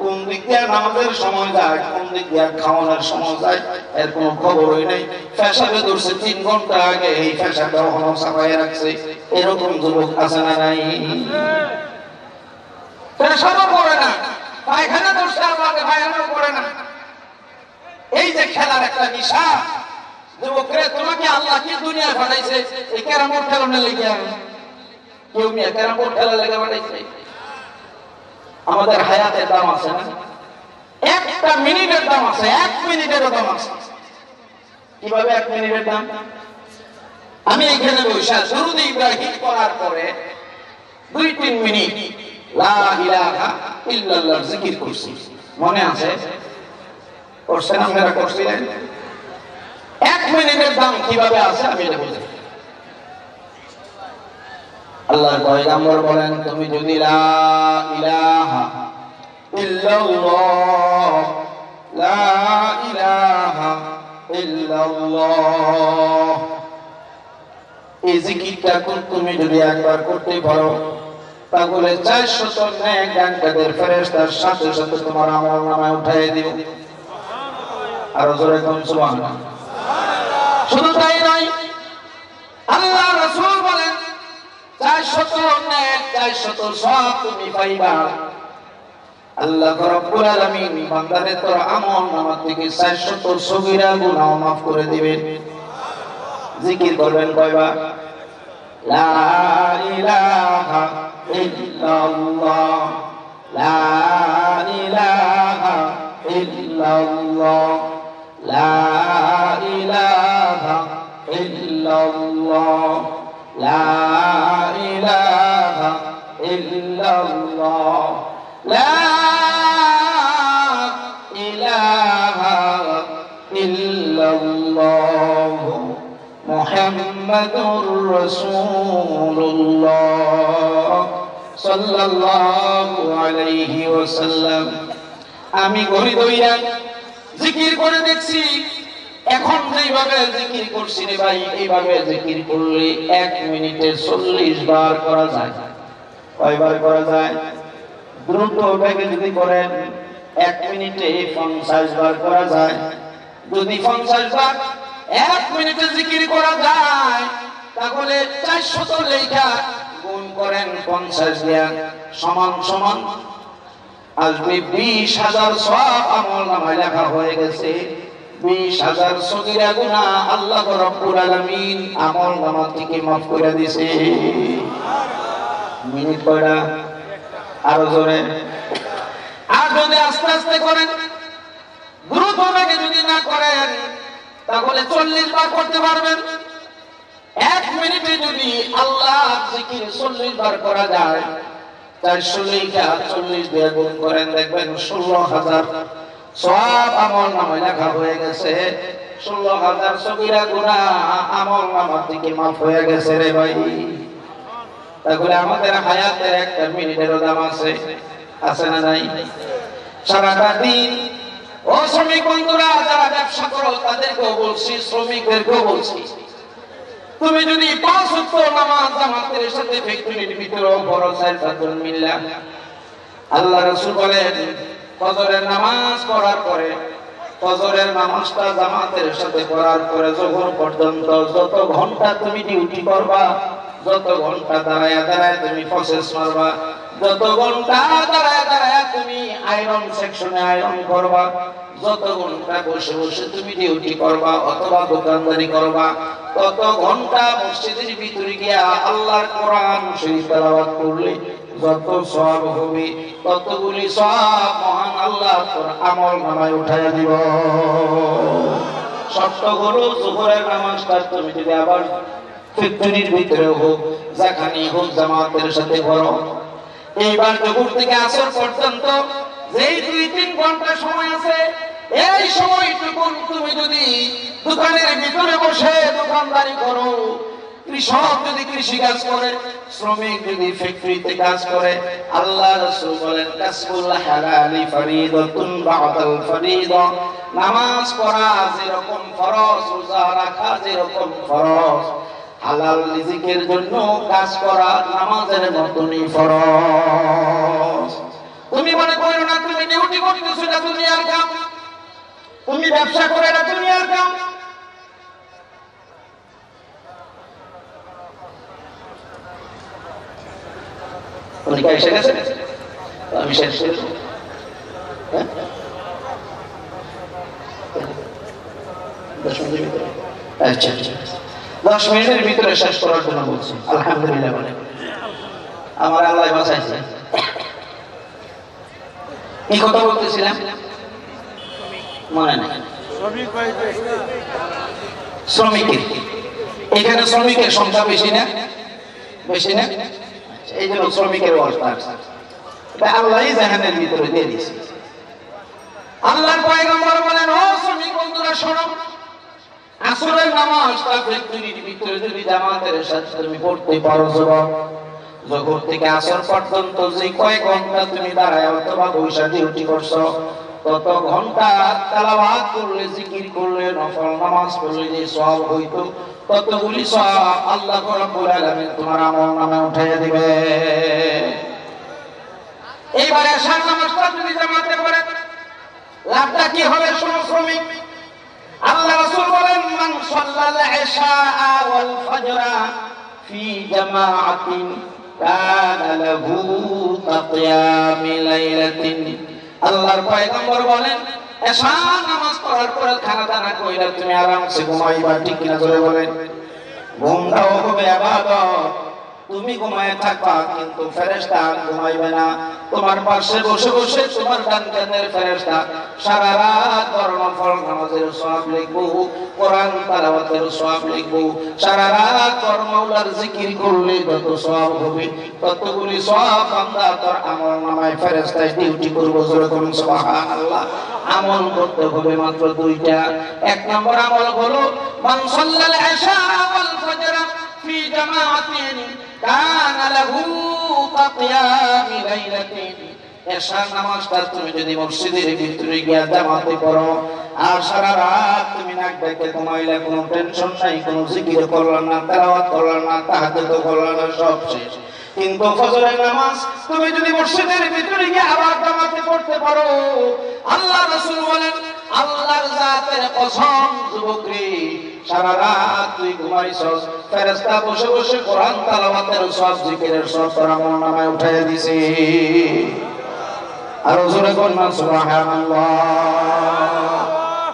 কোন দিক দিয়ে নামাজের সময় যায়, কোন দিক দিয়ে খাওয়ানোর সময় যায়, এর কোনো খবরই নেই। পেশাবে ধরছে 3 ঘন্টা আগে, এই পেশাটা এখনো চাপাইয়া রাখছে। এরকম যুবক আছে না নাই? পেশাবও করে না, পায়খানা ধরছে আমাকে পায়খানাও করে না। এই যে খেলার একটা নিশা, যুবকরে তোমাকে আল্লাহ কি দুনিয়ায় পাঠাইছে এই ক্যারাম বোর্ড খেলানোর লেগে? কেউ মিয়া ক্যারাম বোর্ড খেলার লেগে পাঠাইছে? আমাদের হায়াতের দাম আছে না? একটা মিনিটের দাম আছে, 1 মিনিটেরও দাম আছে। কিভাবে 1 মিনিটের দাম? আমি এখানে বসে দুরূদ ইব্রাহিম করার পরে 2-3 মিনিট লা ইলাহা ইল্লাল্লাহ জিকির করছি, মনে আছে? করছেন আপনারা? করছিলেন? 1 মিনিটের দাম কিভাবে আছে আমি এটা বুঝি। আল্লাহর পয়গম্বর বলেন তুমি যদি লা ইলাহা ইল্লাল্লাহ, লা ইলাহা ইল্লাল্লাহ, এই জিকিরটা তুমি যদি একবার করতে পারো, তাহলে 400 নেক ডানকাদের ফেরেশতার সাথে সাথে তোমার আমলনামায় উঠিয়ে দিও। আর জোরে কোন সুবহানাল্লাহ। শুধু তাই নয়, আল্লাহ রাসূল বলেন 400 নেক, 400 সওয়াব তুমি পাইবা। আল্লাহ রাব্বুল আলামিন বান্দারে তোর আমলনামা থেকে 400 সগীরা গুনাহ মাফ করে দিবেন। জিকির করবেন কয়বার? লা ইলাহা ইল্লাল্লাহ, লা ইলাহা ইল্লাল্লাহ, লা ইলাহা ইল্লাল্লাহ, লা ইলাহা ইল্লাল্লাহ, লা ইলাহা ইল্লাল্লাহ, মুহাম্মাদুর রাসূলুল্লাহ সাল্লাল্লাহু আলাইহি ওয়াসাল্লাম। আমি ঘড়ি ধইরা জিকির করে দেখছি, এখন যেভাবে জিকির করছি রে ভাই, এইভাবে জিকির করলে 1 মিনিটে 40 বার করা যায়। কয়বার করা যায়? দ্রুত বেগে যদি করেন 1 মিনিটে 50 বার করা যায়। যদি 50 বার 1 মিনিটে জিকির করা যায়, তাহলে 400 লেখা গুণ করেন 50 দিয়া, সমান সমান আসবে 20,000 সওয়াব আমলনামায় লেখা হয়ে গেছে। 20,000 সগীরা গুনাহ আল্লাহ রাব্বুল আলামিন আমলনামা থেকে মাফ করে দিয়েছে। মিনিট কয়টা? আরো জোরে। আর যদি আস্তে আস্তে করেন, দ্রুত বেগে যদি না করেন, তাহলে 40 বার করতে পারবেন। 1 মিনিটে যদি আল্লাহ জিকির 40 বার করা যায়, 400 লেখা 40 দিয়ে গুণ করেন, দেখবেন 16,000 সওয়াব আমলনামায় লেখা হয়ে গেছে। 16,000 সগীরা গুনাহ আমলনামা থেকে মাফ হয়ে গেছে রে ভাই। তাহলে আমাদের হায়াতের একটা মিনিটেরও দাম আছে, আছে না নাই? সারাটা দিন ও শ্রমিক বন্ধুরা যারা ব্যবসা করো তাদেরকেও বলছি, শ্রমিকদেরকেও বলছি, তুমি যদি 5 ওয়াক্ত নামাজ জামাতের সাথে ফ্যাক্টরির ভিতরে পড়ো 4-5 মিল্লা, আল্লাহ রাসূল বলেন ফজরের নামাজ পড়ার পরে, ফজরের নামাজটা জামাতের সাথে পড়ার পরে যোহর পর্যন্ত যত ঘন্টা তুমি ডিউটি করবা, যত ঘন্টা দাঁড়ায়া দাঁড়ায় তুমি প্রসেস মারবা, যত ঘন্টা দাঁড়ায়া দাঁড়ায় তুমি আয়রন সেকশনে আয়রন করবা, যত ঘন্টা বসে বসে তুমি ডিউটি করবা অথবা দোকানদারি করবা, তত ঘন্টা মসজিদের ভিতরে গিয়া আল্লাহর কোরআন শরীফ তেলাওয়াত করলে যত সওয়াব হবে, ততগুলি সওয়াব মহান আল্লাহ তোর আমলনামায় উঠাইয়া দিব। শর্ত হলো যোহরের নামাজটা তুমি যদি আবার ফ্যাক্টরির ভিতরে হোক, যেখানে হোক জামাতের সাথে পড়ো। এইবার যোহর থেকে আসর পর্যন্ত যেই 2-3 ঘন্টা সময় আছে, এই সময়টুকু তুমি যদি দোকানের ভিতরে বসে দোকানদারি করো, কৃষক যদি কৃষি কাজ করে, শ্রমিক যদি ফ্যাক্টরিতে কাজ করে, আল্লাহ রাসূল বলেন কাসবুল হালালি ফরিদাতুন বা'দাল ফরিদা, নামাজ পড়া যেরকম ফরজ, রোজা রাখা যেরকম ফরজ, হালাল রিজিকের জন্য কাজ করা নামাজের মতই ফরজ। তুমি মনে করো না তুমি ডিউটি করতেছো, এটা দুনিয়ার কাম, তুমি ব্যবসা করে এটা দুনিয়ার কাম। পরীক্ষা এসে গেছে, আমি শেষ করেছি। 10 মিনিটের ভিতরে, আচ্ছা 10 মিনিটের ভিতরে শেষ করার জন্য বলছি। আলহামদুলিল্লাহ বলে আমার আল্লাহ বাঁচাইছে। কি কথা বলতেছিলাম মনে নাই? শ্রমিকের, এখানে শ্রমিকের সংখ্যা বেশি না? বেশি না? এই জন্য শ্রমিকের অবস্থা আল্লাহই জাহানের ভিতরে দিয়ে দিয়েছে। আল্লাহর পয়গম্বর বলেন ও শ্রমিক বন্ধুরা শোনো, আসরের নামাজটা ফ্যাক্টরির ভিতরে যদি জামাতের সাথে তুমি পড়তে পারো, যোহর থেকে আসর পর্যন্ত যে কয়েক ঘন্টা তুমি দাঁড়ায় অথবা বৈশা ডিউটি করছো, তত ঘন্টা তেলাওয়াত করলে, জিকির করলে, নফল নামাজ পড়লে যে সওয়াব হইতো, ততগুলি সওয়াব আল্লাহ রাব্বুল আলামিন তোমার আমলনামায় উঠাইয়া দিবে। এইবারে এশার নামাজটা যদি জামাতে পড়ে লাভটা কি হবে শোনো শ্রমিক। আল্লাহ রাসূল বলেন মান সাল্লাল ইশা ওয়াল ফজরা ফি জামাআতিন কানা লাহু কাকিয়ামি লাইলাতিন। আল্লাহর পয়গম্বর বলেন এশা নামাজ পড়ার পরে খানা দানা কইরা তুমি আরামসে ঘুমাইবা, ঠিক কিনা জোরে বলেন? ঘুমটাও হবে ইবাদত, তুমি ঘুমায় থাকবা কিন্তু ফেরেশতা ঘুমাইবে না। তোমার পাশে বসে বসে তোমার ডান কানের ফেরেশতা সারা রাত নফল নামাজের সওয়াব লিখবো, কোরআন তেলাওয়াতের সওয়াব লিখবো, সারা রাত মাওলার জিকির করলে যত সওয়াব হবে ততগুলি সওয়াব বান্দা তোর আমলনামায় ফেরেশতায় ডিউটি করবে। জোরে বলুন সুবহানাল্লাহ। আমল করতে হবে মাত্র 2টা। 1 নম্বর আমল হলো মান সাল্লাল ইশা ওয়াল ফজর ফি জামাআতিন কানা লাহু কাকিয়ামি লাইলাতিন। এশার নামাজটা তুমি যদি মসজিদের ভিতরে গিয়া জামাতে পড়ো আর সারা রাত তুমি নাক ডেকে ঘুমাইলে, কোনো টেনশন নাই, কোনো জিকির করলা না, তেলাওয়াত করলা না, তাহাজ্জুদ করলা না, সব শেষ। কিন্তু ফজরের নামাজ তুমি যদি মসজিদের ভিতরে গিয়ে আবার জামাতে পড়তে পারো, আল্লাহ রাসূল বলেন আল্লাহর জাতের কসম যুবকরে, সারা রাত তুই ঘুমাইছস, ফেরেশতা বসে বসে কোরআন তেলাওয়াতের সওয়াব, জিকিরের সওয়াব তোর আমলনামায় উঠাইয়া দিছে। আর জোরে বলুন সুবহানাল্লাহ।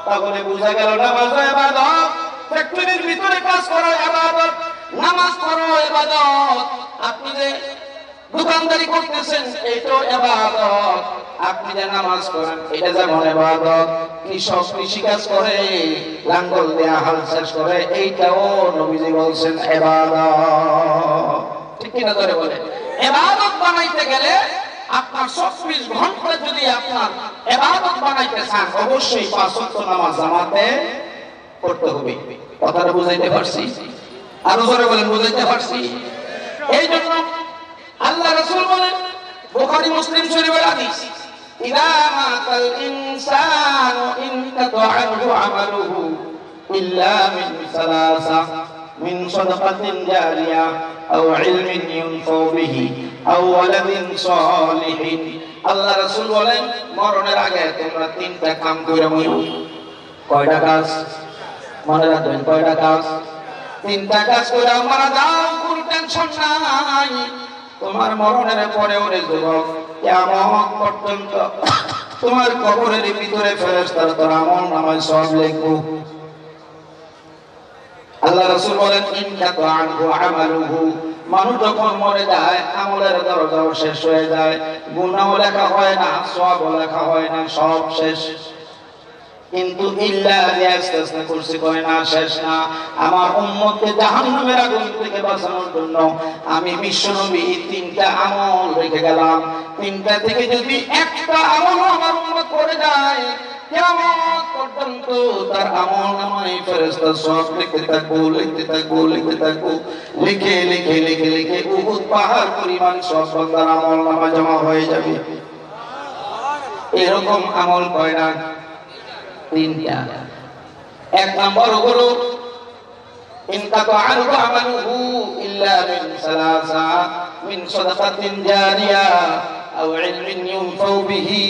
তাহলে বুঝা গেল নামাজ ইবাদত, ফ্যাক্টরির ভিতরে কাজ করা ইবাদত, নামাজ পড়ো ইবাদত, আপনি যে দোকানদারি করতেছেন এটাও ইবাদত, আপনি যে নামাজ পড়েন এটা যেমন ইবাদত, কৃষক কৃষি কাজ করে লাঙ্গল দিয়ে হাল চাষ করে এইটাও নবীজি বলছেন ইবাদত। ঠিক কিনা ধরে বলে? ইবাদত বানাইতে গেলে আপনার 24 ঘন্টা যদি আপনার ইবাদত বানাইতে চান অবশ্যই 5 ওয়াক্ত নামাজ জামাতে পড়তে হবে। কথাটা বুঝাইতে পারছি? আরো জোরে বলেন বুঝাইতে পারছি? এই জন্য আল্লাহ রাসূল বলেন, বুখারী মুসলিম শরীফের হাদিস, ইযা মাতাল ইনসানু ইনকাতা আনহু আমালুহু ইল্লা মিন সালাসা, মিন সাদাকাতিন জারিয়া আও ইলমিন ইউনফাউ বিহি আও ওয়ালাদিন সালিহিন। আল্লাহ রাসূল বলেন, মরণের আগে তোমরা তিনটা কাম করে মরো। কয়টা কাজ মনে রাখবেন? কয়টা কাজ? তিনটা কাজ করে মারা যাও, কোনো টেনশন নাই। তোমার মরণের পরে ওরে যুবক, কিয়ামত পর্যন্ত তোমার কবরের ভিতরে ফেরেশতারা তোর আমল নামায় সব লিখবে। আল্লাহ রাসূল বলেন, ইনকাতা আনহু আমালুহু, মানুষ যখন মরে যায় আমলের দরজাও শেষ হয়ে যায়, গুনাহও লেখা হয় না, সওয়াবও লেখা হয় না, সব শেষ। কিন্তু ইল্লা ইয়াস্তাসনা করছে, কয় না শেষ না, আমার উম্মতকে জাহান্নামের আগুন থেকে বাঁচানোর জন্য আমি বিশ্বনবী তিনটা আমল রেখে গেলাম। তিনটা থেকে যদি একটা আমল আমার উম্মত করে যায়, কিয়ামত পর্যন্ত তার আমল নামায় ফেরেশতা সব লিখতে থাকবো, লিখতে থাকবো, লিখতে থাকবো, লিখে লিখে লিখে লিখে উহুদ পাহাড় পরিমাণ সব বান্দার আমল নামা জমা হয়ে যাবে। এরকম আমল কয়টা? তিনটা। এক নম্বর হলো ইনকাতা আনহু আমালুহু ইল্লা মিন সালাসা, মিন সাদাকাতিন জারিয়া আও ইলমিন ইউনফাউ বিহি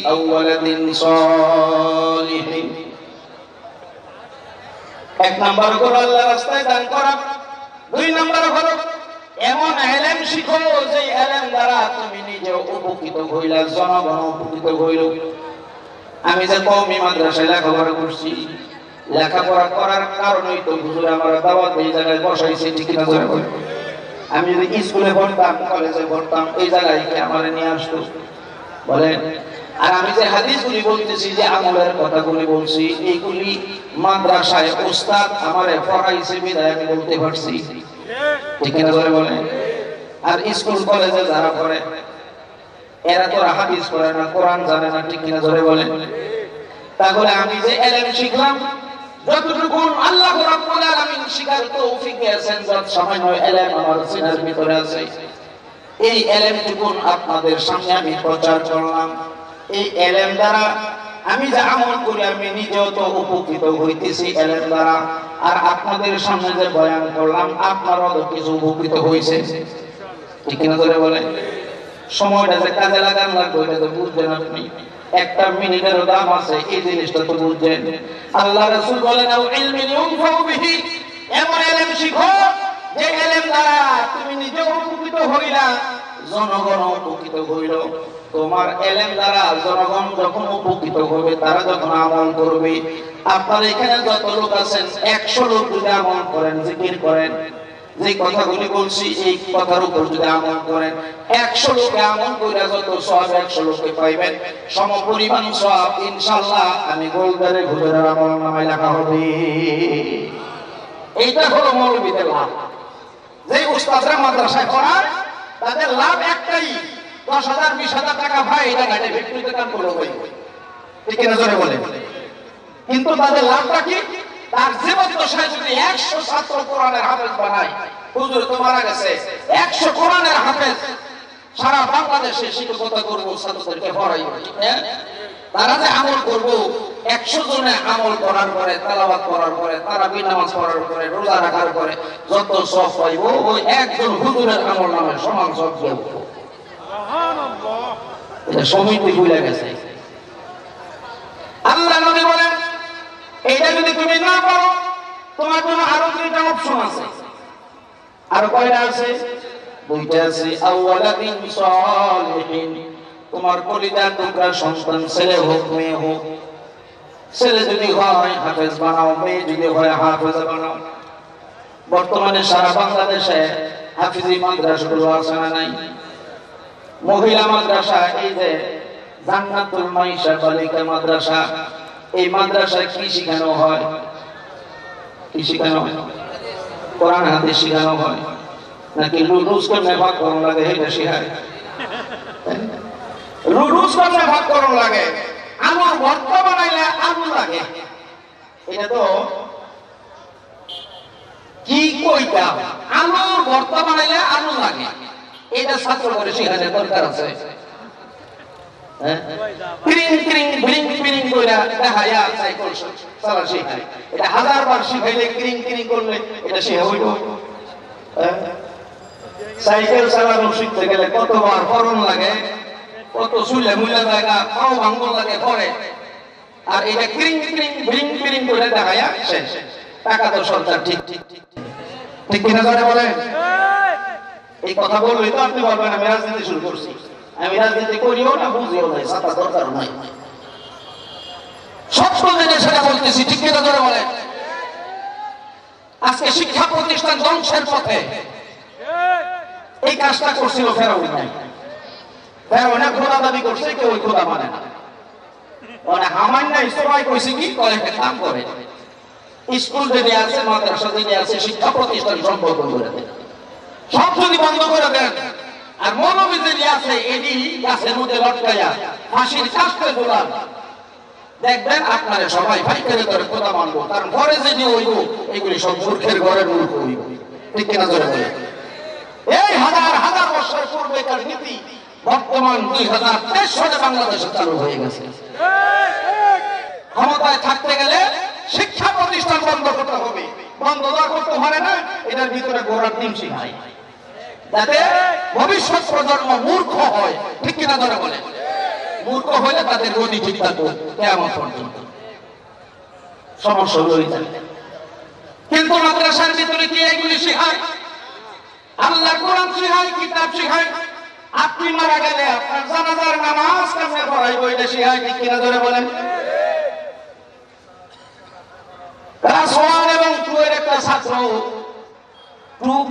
আও ওয়ালাদিন সালিহিন। এক নম্বর হলো আল্লাহর রাস্তায় দান করা। দুই নম্বর হলো এমন ইলম শিখো যে ইলম দ্বারা তুমি নিজে উপকৃত হইলা, জনগণ উপকৃত হইল। আমি যে কওমি মাদ্রাসায় লেখাপড়া করছি, লেখাপড়া করার কারণেই তো হুজুর আমার দাওয়াত এই জায়গায় বসাইছে, ঠিক না? আমি যদি স্কুলে পড়তাম, কলেজে পড়তাম, এই জায়গায় কি আমার নিয়ে আসতো? বলেন। আর আমি যে হাদিসগুলি বলতেছি, যে আমলের কথাগুলি বলছি, এইগুলি মাদ্রাসায় উস্তাদ আমারে পড়াইছে বিধায় আমি বলতে পারছি, ঠিক না? বলেন। আর স্কুল কলেজে যারা পড়ে এরা তো হাদিস পড়ে না, কোরআন জানে না, ঠিক না? জোরে বলেন। তাহলে আমি যে ইলম শিখলাম, যতটুকু আল্লাহ রাব্বুল আলামিন শিখার তৌফিক দিয়েছেন, যত সামান্য ইলম আমার সিনার ভিতরে আছে, এই ইলমটুকু আপনাদের সামনে আমি প্রচার করলাম। এই ইলম দ্বারা আমি যে আমল করি, আমি নিজেও তো উপকৃত হইতেছি ইলম দ্বারা, আর আপনাদের সামনে যে বয়ান করলাম আপনারাও তো কিছু উপকৃত হইছে, ঠিক না? জোরে বলেন। সময়টা যে কাজে লাগান লাগবে এটা তো বুঝবেন আপনি, একটা মিনিটের দাম আছে, এই জিনিসটা তো বুঝবেন। আল্লাহ রাসূল বলেন, আও ইলমিন ইউনফাউ বিহি, এমন ইলম শিখো যে ইলম দ্বারা তুমি নিজে উপকৃত হইলা, জনগণ উপকৃত হইল। তোমার ইলম দ্বারা জনগণ যখন উপকৃত হবে, তারা যখন আমল করবে, আপনার এখানে যত লোক আছেন 100 লোক যদি আমল করেন, জিকির করেন, যে কথাগুলি বলছি এই কথার উপর যদি আমল করেন, 100 লোকে আমল করে যত সওয়াব 100 লোকে পাইবেন, সমপরিমাণ সওয়াব ইনশাআল্লাহ আমি গোলদারে হুজুরের আমল নামায় লেখা হবে। এইটা হলো মৌলবীদের লাভ। যে উস্তাদরা মাদ্রাসায় পড়ায় তাদের লাভ একটাই, 10,000 20,000 টাকা ভাই এটা গাড়ি ফ্যাক্টরিতে কাম করে হই, ঠিক না? জোরে বলেন। কিন্তু তাদের লাভটা কি? তার জীবদ্দশায় যদি 100 ছাত্র কোরআনের হাফেজ বানায়, হুজুর তো মারা গেছে, 100 কোরআনের হাফেজ সারা বাংলাদেশে শিক্ষকতা করবো, ছাত্রদেরকে পড়াইব, হ্যাঁ? তারা যে আমল করব, 100 জনে আমল করার পরে, তেলাওয়াত করার পরে, তারাবি নামাজ পড়ার পরে, রোজা রাখার পরে যত সওয়াব পাইব, ওই একজন হুজুরের আমল নামে সমান সওয়াব পাইব। সুবহানাল্লাহ। এটা সমিতি ভুলে গেছে। আল্লাহ নবী বলেন, এইটা যদি তুমি না পারো, তোমার জন্য আরো 2টা অপশন আছে। আর কয়টা আছে? 2টা আছে। আওয়ালাদিন সালিহিন, তোমার কলিজার টুকরা সন্তান, ছেলে হোক মেয়ে হোক, ছেলে যদি হয় হাফেজ বানাও, মেয়ে যদি হয় হাফেজ বানাও। বর্তমানে সারা বাংলাদেশে হাফিজি মাদ্রাসাগুলো আছে না নাই? মহিলা মাদ্রাসা, এই যে জান্নাতুল মাইশা বালিকা মাদ্রাসা, এই মাদ্রাসায় কি শিখানো হয়? কি শিখানো হয়? কোরআন হাদিস শিখানো হয় নাকি রুলস কেমনে ভাগ করুন লাগে এটা শিখায়? রুলস কেমনে ভাগ করুন লাগে, আমার ভর্ত বানাইলে আগুন লাগে, এটা তো কি কইতা, আমার ভর্ত বানাইলে আগুন লাগে, এটা ছাত্র করে শিখানোর দরকার আছে। ক্রিং ক্রিং ব্রিং ব্রিং কইরা দেখায়া সাইকেল চালা শিখায়, এটা 1000 বার শিখাইলে ক্রিং ক্রিং করলে এটা শিখা হইল। সাইকেল চালানো শিখতে গেলে কতবার ফরন লাগে, কত সুলে মুলে জায়গা পাও ভাঙন লাগে পরে, আর এটা ক্রিং ক্রিং ব্রিং ব্রিং করে দেখায়া শেষ। টাকা তো সরকার ঠিক ঠিক ঠিক ঠিক কিনা জানে বলেন? এই কথা বললেই তো আপনি বলবেন আমি রাজনীতি শুরু করছি। আমি রাজনীতি করিও না, বুঝিও নাই, ছাতা দরকার নাই, সব জেনে সেটা বলতেছি, ঠিক কিনা ধরে বলেন? আজকে শিক্ষা প্রতিষ্ঠান ধ্বংসের পথে। এই কাজটা করছিল ফেরাউন নাই। ফেরাউন খোদা দাবি করছে, কেউ ওই খোদা মানে না। মানে হামান নাই সবাই কইছে কি করে কাম করে। স্কুল যদি আছে, মাদ্রাসা যদি আছে, শিক্ষা প্রতিষ্ঠান সব বন্ধ করে দেন, সব যদি বন্ধ করে দেন। আর মৌলবী যদি আছে এডি গাছের মধ্যে লটকাইয়া ফাঁসির কাস্তে ঝোলান, দেখবেন আপনারা সবাই ভাই করে ধরে খোদা মানবো। কারণ ঘরে যদি হইব এগুলি সব মূর্খের ঘরের মূর্খ হইব, ঠিক কিনা ধরে বলে? এই হাজার হাজার বছর পূর্বেকার নীতি বর্তমান 2023 সালে বাংলাদেশে চালু হয়ে গেছে। ক্ষমতায় থাকতে গেলে শিক্ষা প্রতিষ্ঠান বন্ধ করতে হবে। বন্ধ না করতে পারে না, এটার ভিতরে গোড়ার ডিম শিখায়, যাতে ভবিষ্যৎ প্রজন্ম মূর্খ হয়, ঠিক কিনা ধরে বলে? মূর্খ হলে তাদের গতি ঠিক থাকবে কিয়ামত পর্যন্ত, সমস্যা হয়ে যাবে। কিন্তু মাদ্রাসার ভিতরে কি এগুলি শিখায়? আল্লাহর কোরআন শিখায়, কিতাব শিখায়। আপনি মারা গেলে আপনার জানাজার নামাজ কেমনে পড়াইব, এটা শিখায়, ঠিক কিনা ধরে বলেন? ক্লাস 1 এবং 2 এর একটা ছাত্র,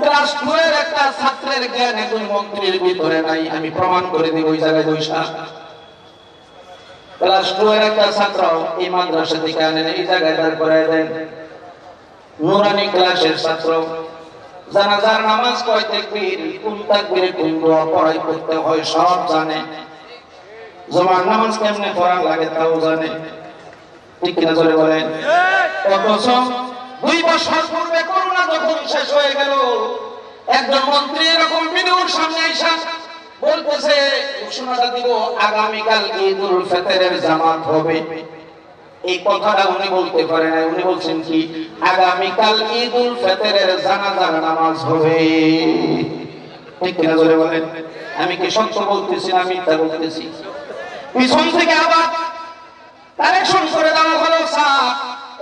ক্লাস 2 এর একটা ছাত্রের জ্ঞান একজন মন্ত্রীর ভিতরে নাই, আমি প্রমাণ করে দিব ওই জায়গায় বৈশা। ক্লাস 2 এর একটা ছাত্র এই মাদ্রাসা থেকে আনেন, এই জায়গায় দাঁড় করায় দেন। নুরানি ক্লাসের ছাত্র জানাজার নামাজ কয় তাকবীর, কোন তাকবীরে কোন দোয়া পড়াই করতে হয় সব জানে। জুমার নামাজ কেমনে পড়া লাগে তাও জানে, ঠিক কিনা জোরে বলেন? অথচ 2 বছর পূর্বে করোনা যখন শেষ হয়ে গেল, একজন মন্ত্রী এরকম ভিডিওর সামনে আইসা বলতেছে ঘোষণাটা দিব আগামীকাল ঈদুল ফিতরের জামাত হবে। এই কথাটা উনি বলতে পারে না, উনি বলছেন কি আগামীকাল ঈদুল ফিতরের জানাজার নামাজ হবে, ঠিক কিনা জোরে বলেন? আমি কি সত্য বলতেছি না মিথ্যা বলতেছি? পিছন থেকে আবার কারেকশন করে দেওয়া হলো, স্যার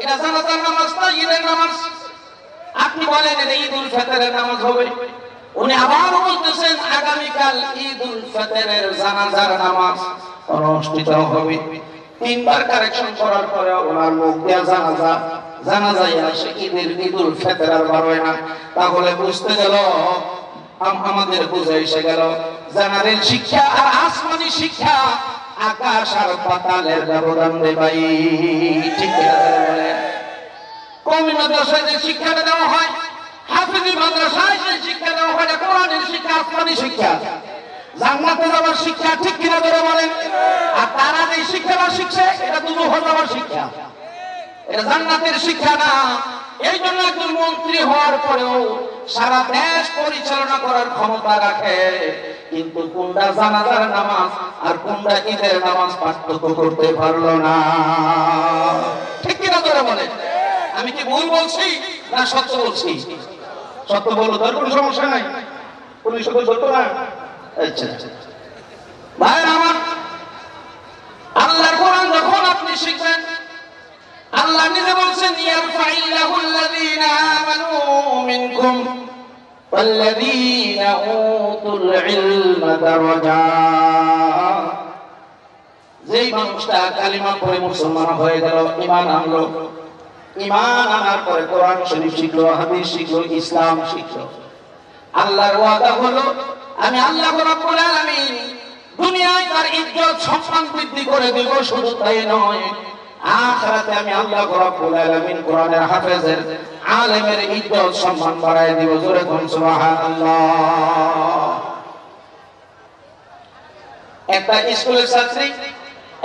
এটা জানাজার নামাজ না ঈদের নামাজ, আপনি বলেন এটা ঈদুল ফিতরের নামাজ হবে। উনি আবার বলতেছেন আগামীকাল ঈদুল ফিতরের জানাজার নামাজ অনুষ্ঠিত হবে। 3 বার কারেকশন করার পরে ওনার মুখ দিয়ে জানাজায় আসে ঈদুল ফিতর আর বার হয় না। তাহলে বুঝতে গেল, আমাদের বুঝে এসে গেল জানারের শিক্ষা আর আসমানি শিক্ষা আকাশ আর পাতালের ব্যবধান রে ভাই, ঠিক বলে? কওমি মাদ্রাসায় যে শিক্ষাটা দেওয়া হয়, হাফেজি মাদ্রাসায় যে শিক্ষা দেওয়া হয়, কোরআনের শিক্ষা, আসমানি শিক্ষা, জান্নাতে যাওয়ার শিক্ষা, ঠিক কিনা ধরে বলেন? আর তারা যে শিক্ষাটা শিখছে এটা দুজহ যাওয়ার শিক্ষা, এটা জান্নাতের শিক্ষা না। এই জন্য একজন মন্ত্রী হওয়ার পরেও সারা দেশ পরিচালনা করার ক্ষমতা রাখে, কিন্তু কোনটা জানাজার নামাজ আর কোনটা ঈদের নামাজ পার্থক্য করতে পারলো না, ঠিক কিনা ধরে বলেন? আমি কি ভুল বলছি না সত্য বলছি? সত্য বলো, তার কোনো সমস্যা নাই, পুলিশ সত্য না। আচ্ছা ভাই আমার, আল্লাহর কোরআন যখন আপনি শিখবেন, আল্লাহ নিজে বলছেন ইয়ারফাইল্লাহুল্লাযীনা আমানু মিনকুম ওয়াল্লাযীনা উতুল ইলমা দারাজাত। যেই মানুষটা কালিমা পড়ে মুসলমান হয়ে গেল, ঈমান আনলো, ঈমান আনার পরে কোরআন শরীফ শিখলো, হাদিস শিখলো, ইসলাম শিখলো, আল্লাহর ওয়াদা হলো আমি আল্লাহ রাব্বুল আলামিন দুনিয়ায় তার ইজ্জত সম্মান বৃদ্ধি করে দেব। শুধু তাই নয়, আখিরাতে আমি আল্লাহ রাব্বুল আলামিন কোরআনের হাফেজের আলেমের ইজ্জত সম্মান বাড়ায় দেব। জোরে কোন সুবহানাল্লাহ। একটা স্কুলের ছাত্রী,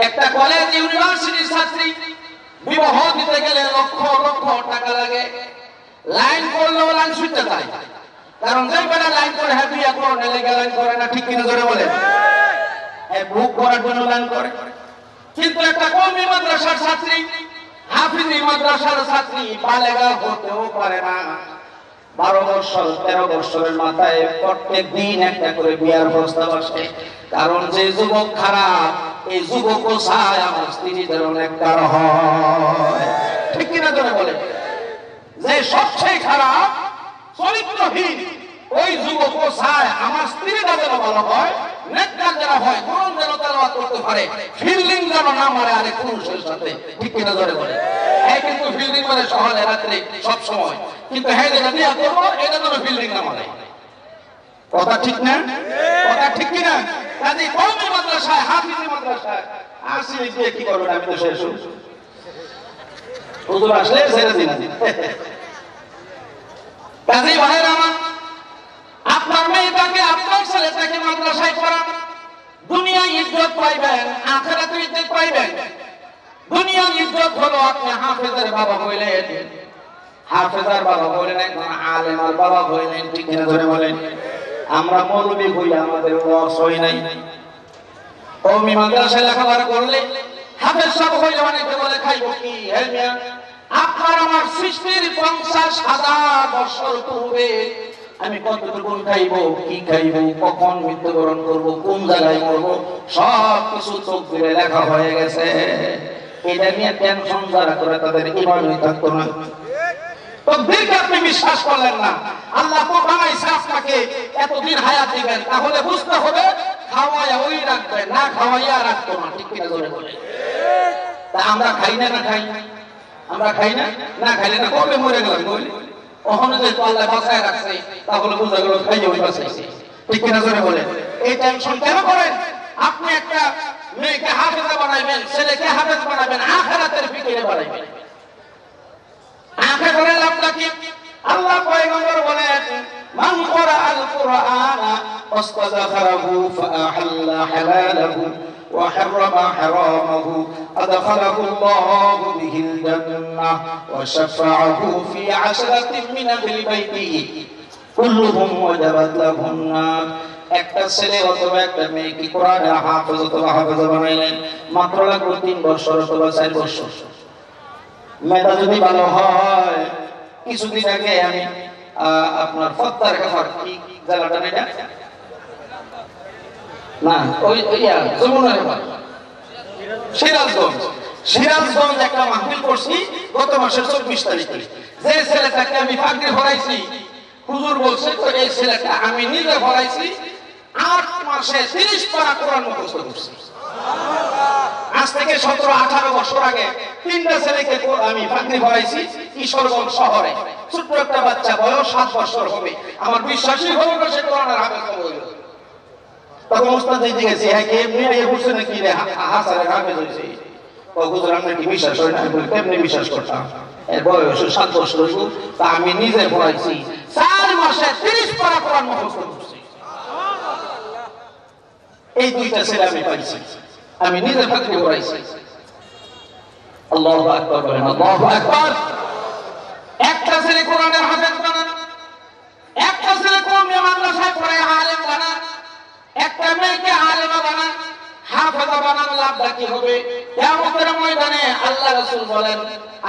একটা কলেজ ইউনিভার্সিটির ছাত্রী বিবাহ দিতে গেলে লক্ষ লক্ষ টাকা লাগে, লাইন করলেও লাইন ছুটতে যায়। কারণ যে বেলা লাইন করে হ্যাঁ বিয়ে করো লেগে লাইন করে না, ঠিক কিনা জোরে বলে? বুক করার জন্য লাইন করে। কিন্তু একটা কওমি মাদ্রাসার ছাত্রী, হাফিজি মাদ্রাসার ছাত্রী বালেগা হতেও পারে না, 12 বছর 13 বছরের মাথায় প্রত্যেক দিন একটা করে বিয়ার প্রস্তাব আসে। কারণ যে যুবক খারাপ, এই যুবকও চায় আমার স্ত্রীদের অনেক কার হয়, ঠিক কিনা জোরে বলে? যে সবচেয়ে খারাপ চরিত্রহীন ওই যুবকও চায় আমার স্ত্রীরা যেন ভালো হয়, নেককার যেন হয়, কোরআন যেন তেলাওয়াত করতে পারে, ফিল্ডিং যেন না মারে আরেক পুরুষের সাথে, ঠিক কিনা জোরে বলে? হ্যাঁ, কিন্তু ফিল্ডিং মানে সকালে রাত্রে সব সময়, কিন্তু হ্যাঁ যেটা বিয়ে করবো এটা যেন ফিল্ডিং না মারে। কথা ঠিক না? কথা ঠিক কিনা? কাজে কওমি মাদ্রাসায়, হাফিজি মাদ্রাসায় আসি দিয়ে কি করবেন? আমি তো শেষ হুজুর আসলে ছেড়ে দিন। কাজে ভাইরা আমার, আপনার মেয়েটাকে আপনার ছেলেটাকে মাদ্রাসায় পড়ান, দুনিয়ায় ইজ্জত পাইবেন, আখিরাতে ইজ্জত পাইবেন। দুনিয়ার ইজ্জত হলো আপনি হাফেজের বাবা হইলেন, হাফেজার বাবা হইলেন, একজন আলেমার বাবা হইলেন, ঠিক কিনা ধরে বলেন? আমরা মৌলবি হই, আমাদের ওয়াজ হয় নাই। কওমি মাদ্রাসায় লেখাপড়া করলে হাফেজ সাহেব হইলে অনেকে বলে খাইবো কি? হ্যাঁ মিয়া, আপনার আমার সৃষ্টির 50,000 বছর পূর্বে আমি কতটুকু খাইবো, কি খাইবো, কখন মৃত্যুবরণ করবো, কোন জায়গায় মরবো, সব কিছু চোখ দিয়ে লেখা হয়ে গেছে। এটা নিয়ে টেনশন যারা করে তাদের ইমানই থাকতো না। তকদীরকে আপনি বিশ্বাস করলেন না। আল্লাহ তো বানাইছে আপনাকে এতদিন হায়াত দিবেন, তাহলে বুঝতে হবে খাওয়াইয়া ওই রাখবে, না খাওয়াইয়া রাখতো না, ঠিক কিনা জোরে বলে? তা আমরা খাই না, না খাই? আমরা খাই না, না খাইলে না কবে মরে গেলাম বলি? ওখানে যে আল্লাহ বাঁচায় রাখছে তাহলে বোঝা গেল খাইয়ে ওই বাঁচাইছে, ঠিক কিনা জোরে বলে? এই টেনশন কেন করেন? আপনি একটা মেয়েকে হাফেজা বানাইবেন, ছেলেকে হাফেজ বানাবেন, আখিরাতের ফিকিরে বানাইবেন। আখিরাতের লাভটা কি? আল্লাহ পয়গম্বর বলেন, মান ক্বারাআল কুরআনা ওয়াস্তাযখারাহু ফাআহাল্লা হালালাহু ওয়া হাররামা হারামাহু আদখালাহু আল্লাহু বিহিল জান্নাহ ওয়া শাফাআহু ফি 'আশরাতিন মিন আহলি বাইতিহি কুল্লুহুম ওয়াজাবাত লাহুন নার। একটা ছেলে অথবা একটা মেয়ে কি কোরআনের হাফেজ অথবা হাফেজা বানাইলেন, মাত্র লাগবে 3 বছর অথবা 4 বছর। মেধা যদি ভালো হয়, কিছুদিন আগে আমি আপনার ফত্তার খাবার কি জায়গাটা এটা না ওই যমুনার সিরাজগঞ্জ, সিরাজগঞ্জ একটা মাহফিল করছি গত মাসের 24 তারিখে। যে ছেলেটাকে আমি ফাঁকরি ভরাইছি, হুজুর বলছে তো এই ছেলেটা আমি নিজে ভরাইছি, 8 মাসে 30 পারা কোরআন মুখস্থ করছি। আজ থেকে 17-18 বছর আগে 3টা ছেলেকে আমি ফাঁকরি ভরাইছি কিশোরগঞ্জ শহরে। ছোট্ট একটা বাচ্চা, বয়স 7 বছর হবে। আমার বিশ্বাসই হলো না সে কোরআনের হাফেজ হইল। তখন উস্তাদ দিতে গেছি, হ্যাঁ কে এমনি এই বুঝছে নাকি রে হাসানের হাফেজ হয়েছে? হুজুর আমরা কি বিশ্বাস হয় না? কেমনি বিশ্বাস করতাম? এর বয়স 7 বছর হইল, তা আমি নিজে পড়াইছি 4 মাসে 30 পারা কোরআন মুখস্থ করছি। এই 2টা ছেলে আমি পাইছি, আমি নিজে ফাঁকরি পড়াইছি। আল্লাহু আকবার বলেন, আল্লাহু আকবার। একটা ছেলে কোরআনের হাফেজ বানান, একটা ছেলে কওমি মাদ্রাসায় পড়ে আলেম বানান, একটা মেয়েকে আলেমা বানান, হাফেজা বানান। লাভটা কি হবে? কিয়ামতের ময়দানে আল্লাহ রাসূল বলেন,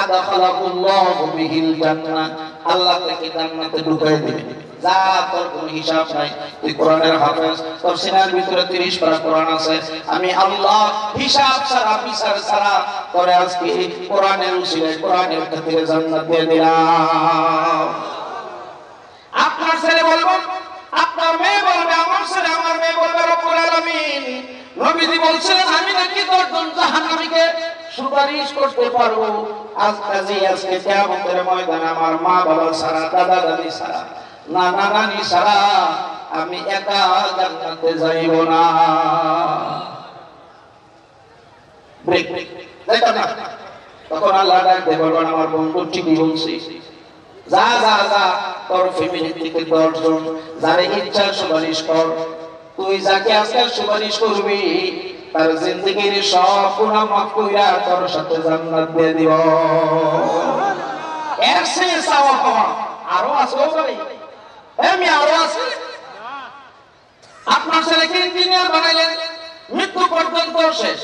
আদখালাহুল্লাহু বিহিল জান্নাহ, আল্লাহ তাকে জান্নাতে ঢুকায় দিবেন। যা তোর কোনো হিসাব নাই, তুই কোরআনের হাফেজ, তোর সিনার ভিতরে 30 পারা কোরআন আছে, আমি আল্লাহ হিসাব ছাড়া বিচার ছাড়া তোরে আজকে কোরআনের উসিলায় কোরআনের খাতিরে জান্নাত দিয়ে দিলাম। আপনার ছেলে বলবো, আপনার মেয়ে বলবে, আমার ছেলে আমার মেয়ে বলবে রব্বুল আলামিন নবীজি বলছেন আমি নাকি 10 জন জাহান্নামীকে সুপারিশ করতে পারবো। আজকে কিয়ামতের ময়দানে আমার মা বাবা ছাড়া, দাদা দাদি ছাড়া, নানা নানি ছাড়া আমি একা জান্নাতে যাইব না। তখন আল্লাহ ডাক দিয়ে বলবেন, আমার বন্ধু ঠিকই বলছি, যা যা যা তোর ফ্যামিলি থেকে 10 জন যারে ইচ্ছা সুপারিশ কর। তুই যাকে আজকে সুপারিশ করবি তার জিন্দেগীর সব গুনাহ মাফ কইরা তোর সাথে জান্নাত দিয়ে দিব। এর চেয়ে চাওয়া পাওয়া আরো আছে ভাই? এমনি আরো আছে। আপনার ছেলেকে ইঞ্জিনিয়ার বানাইলেন, মৃত্যু পর্যন্ত শেষ।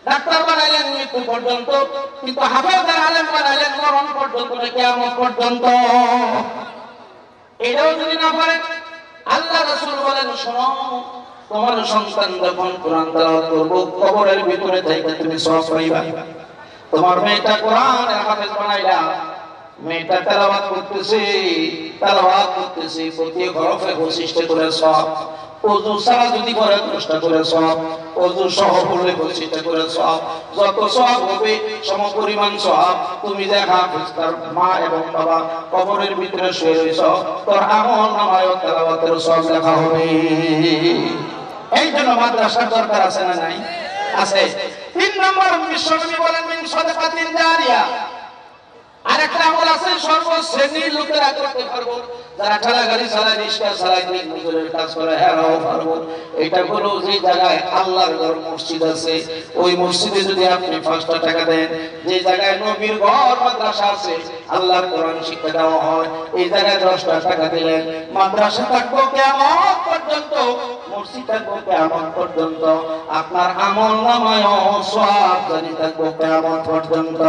ডাক্তার বানাইলেন মৃত্যু পর্যন্ত, কিন্তু হাফেজ আলেম বানাইলেন মরণ পর্যন্ত, কিয়ামত পর্যন্ত। এটাও যদি না পারেন, আল্লাহ রাসূল বলেন, শোনো, তোমার সন্তান যখন কোরআন তেলাওয়াত করবে, কবরের ভিতরে থেকে তুমি সওয়াব পাইবা। তোমার মেয়েটা কোরআনের হাফেজ বানাইলা, মেয়েটা তেলাওয়াত করতেছে, প্রতি হরফে বৈশিষ্ট্য করে সওয়াব। ওযু ছাড়া যদি করে 10টা করে সওয়াব, ওযু সহ পড়লে 25টা করে সওয়াব। যত সওয়াব হবে সমপরিমাণ সওয়াব তুমি যে হাফেজ তার মা এবং বাবা কবরের ভিতরে শুয়ে রইছ, তোর আমল নামায় তেলাওয়াতের সওয়াব লেখা হবে। এই জন্য মাদ্রাসার দরকার আছে না নাই? আছে। 3 নম্বর বিশ্বনবী বলেন, মিন সাদাকাতিন জারিয়া। আরেকটা আমল আছে সর্বশ্রেণীর লোকেরা করতে পারবো, যারা ঠেলা গাড়ি চালায়, রিক্সা চালায়, মজুরের কাজ করে, হেরাও পারবো। এটা হলো যে জায়গায় আল্লাহর ঘর মসজিদ আছে, ওই মসজিদে যদি আপনি 5টা টাকা দেন, যে জায়গায় নবীর ঘর মাদ্রাসা আছে, আল্লাহর কোরআন শিক্ষা দেওয়া হয়, এই জায়গায় 10টা টাকা দিলেন, মাদ্রাসা থাকবো কিয়ামত পর্যন্ত, মসজিদ থাকবো কিয়ামত পর্যন্ত, আপনার আমল নামায় সওয়াব জারি থাকবো কিয়ামত পর্যন্ত।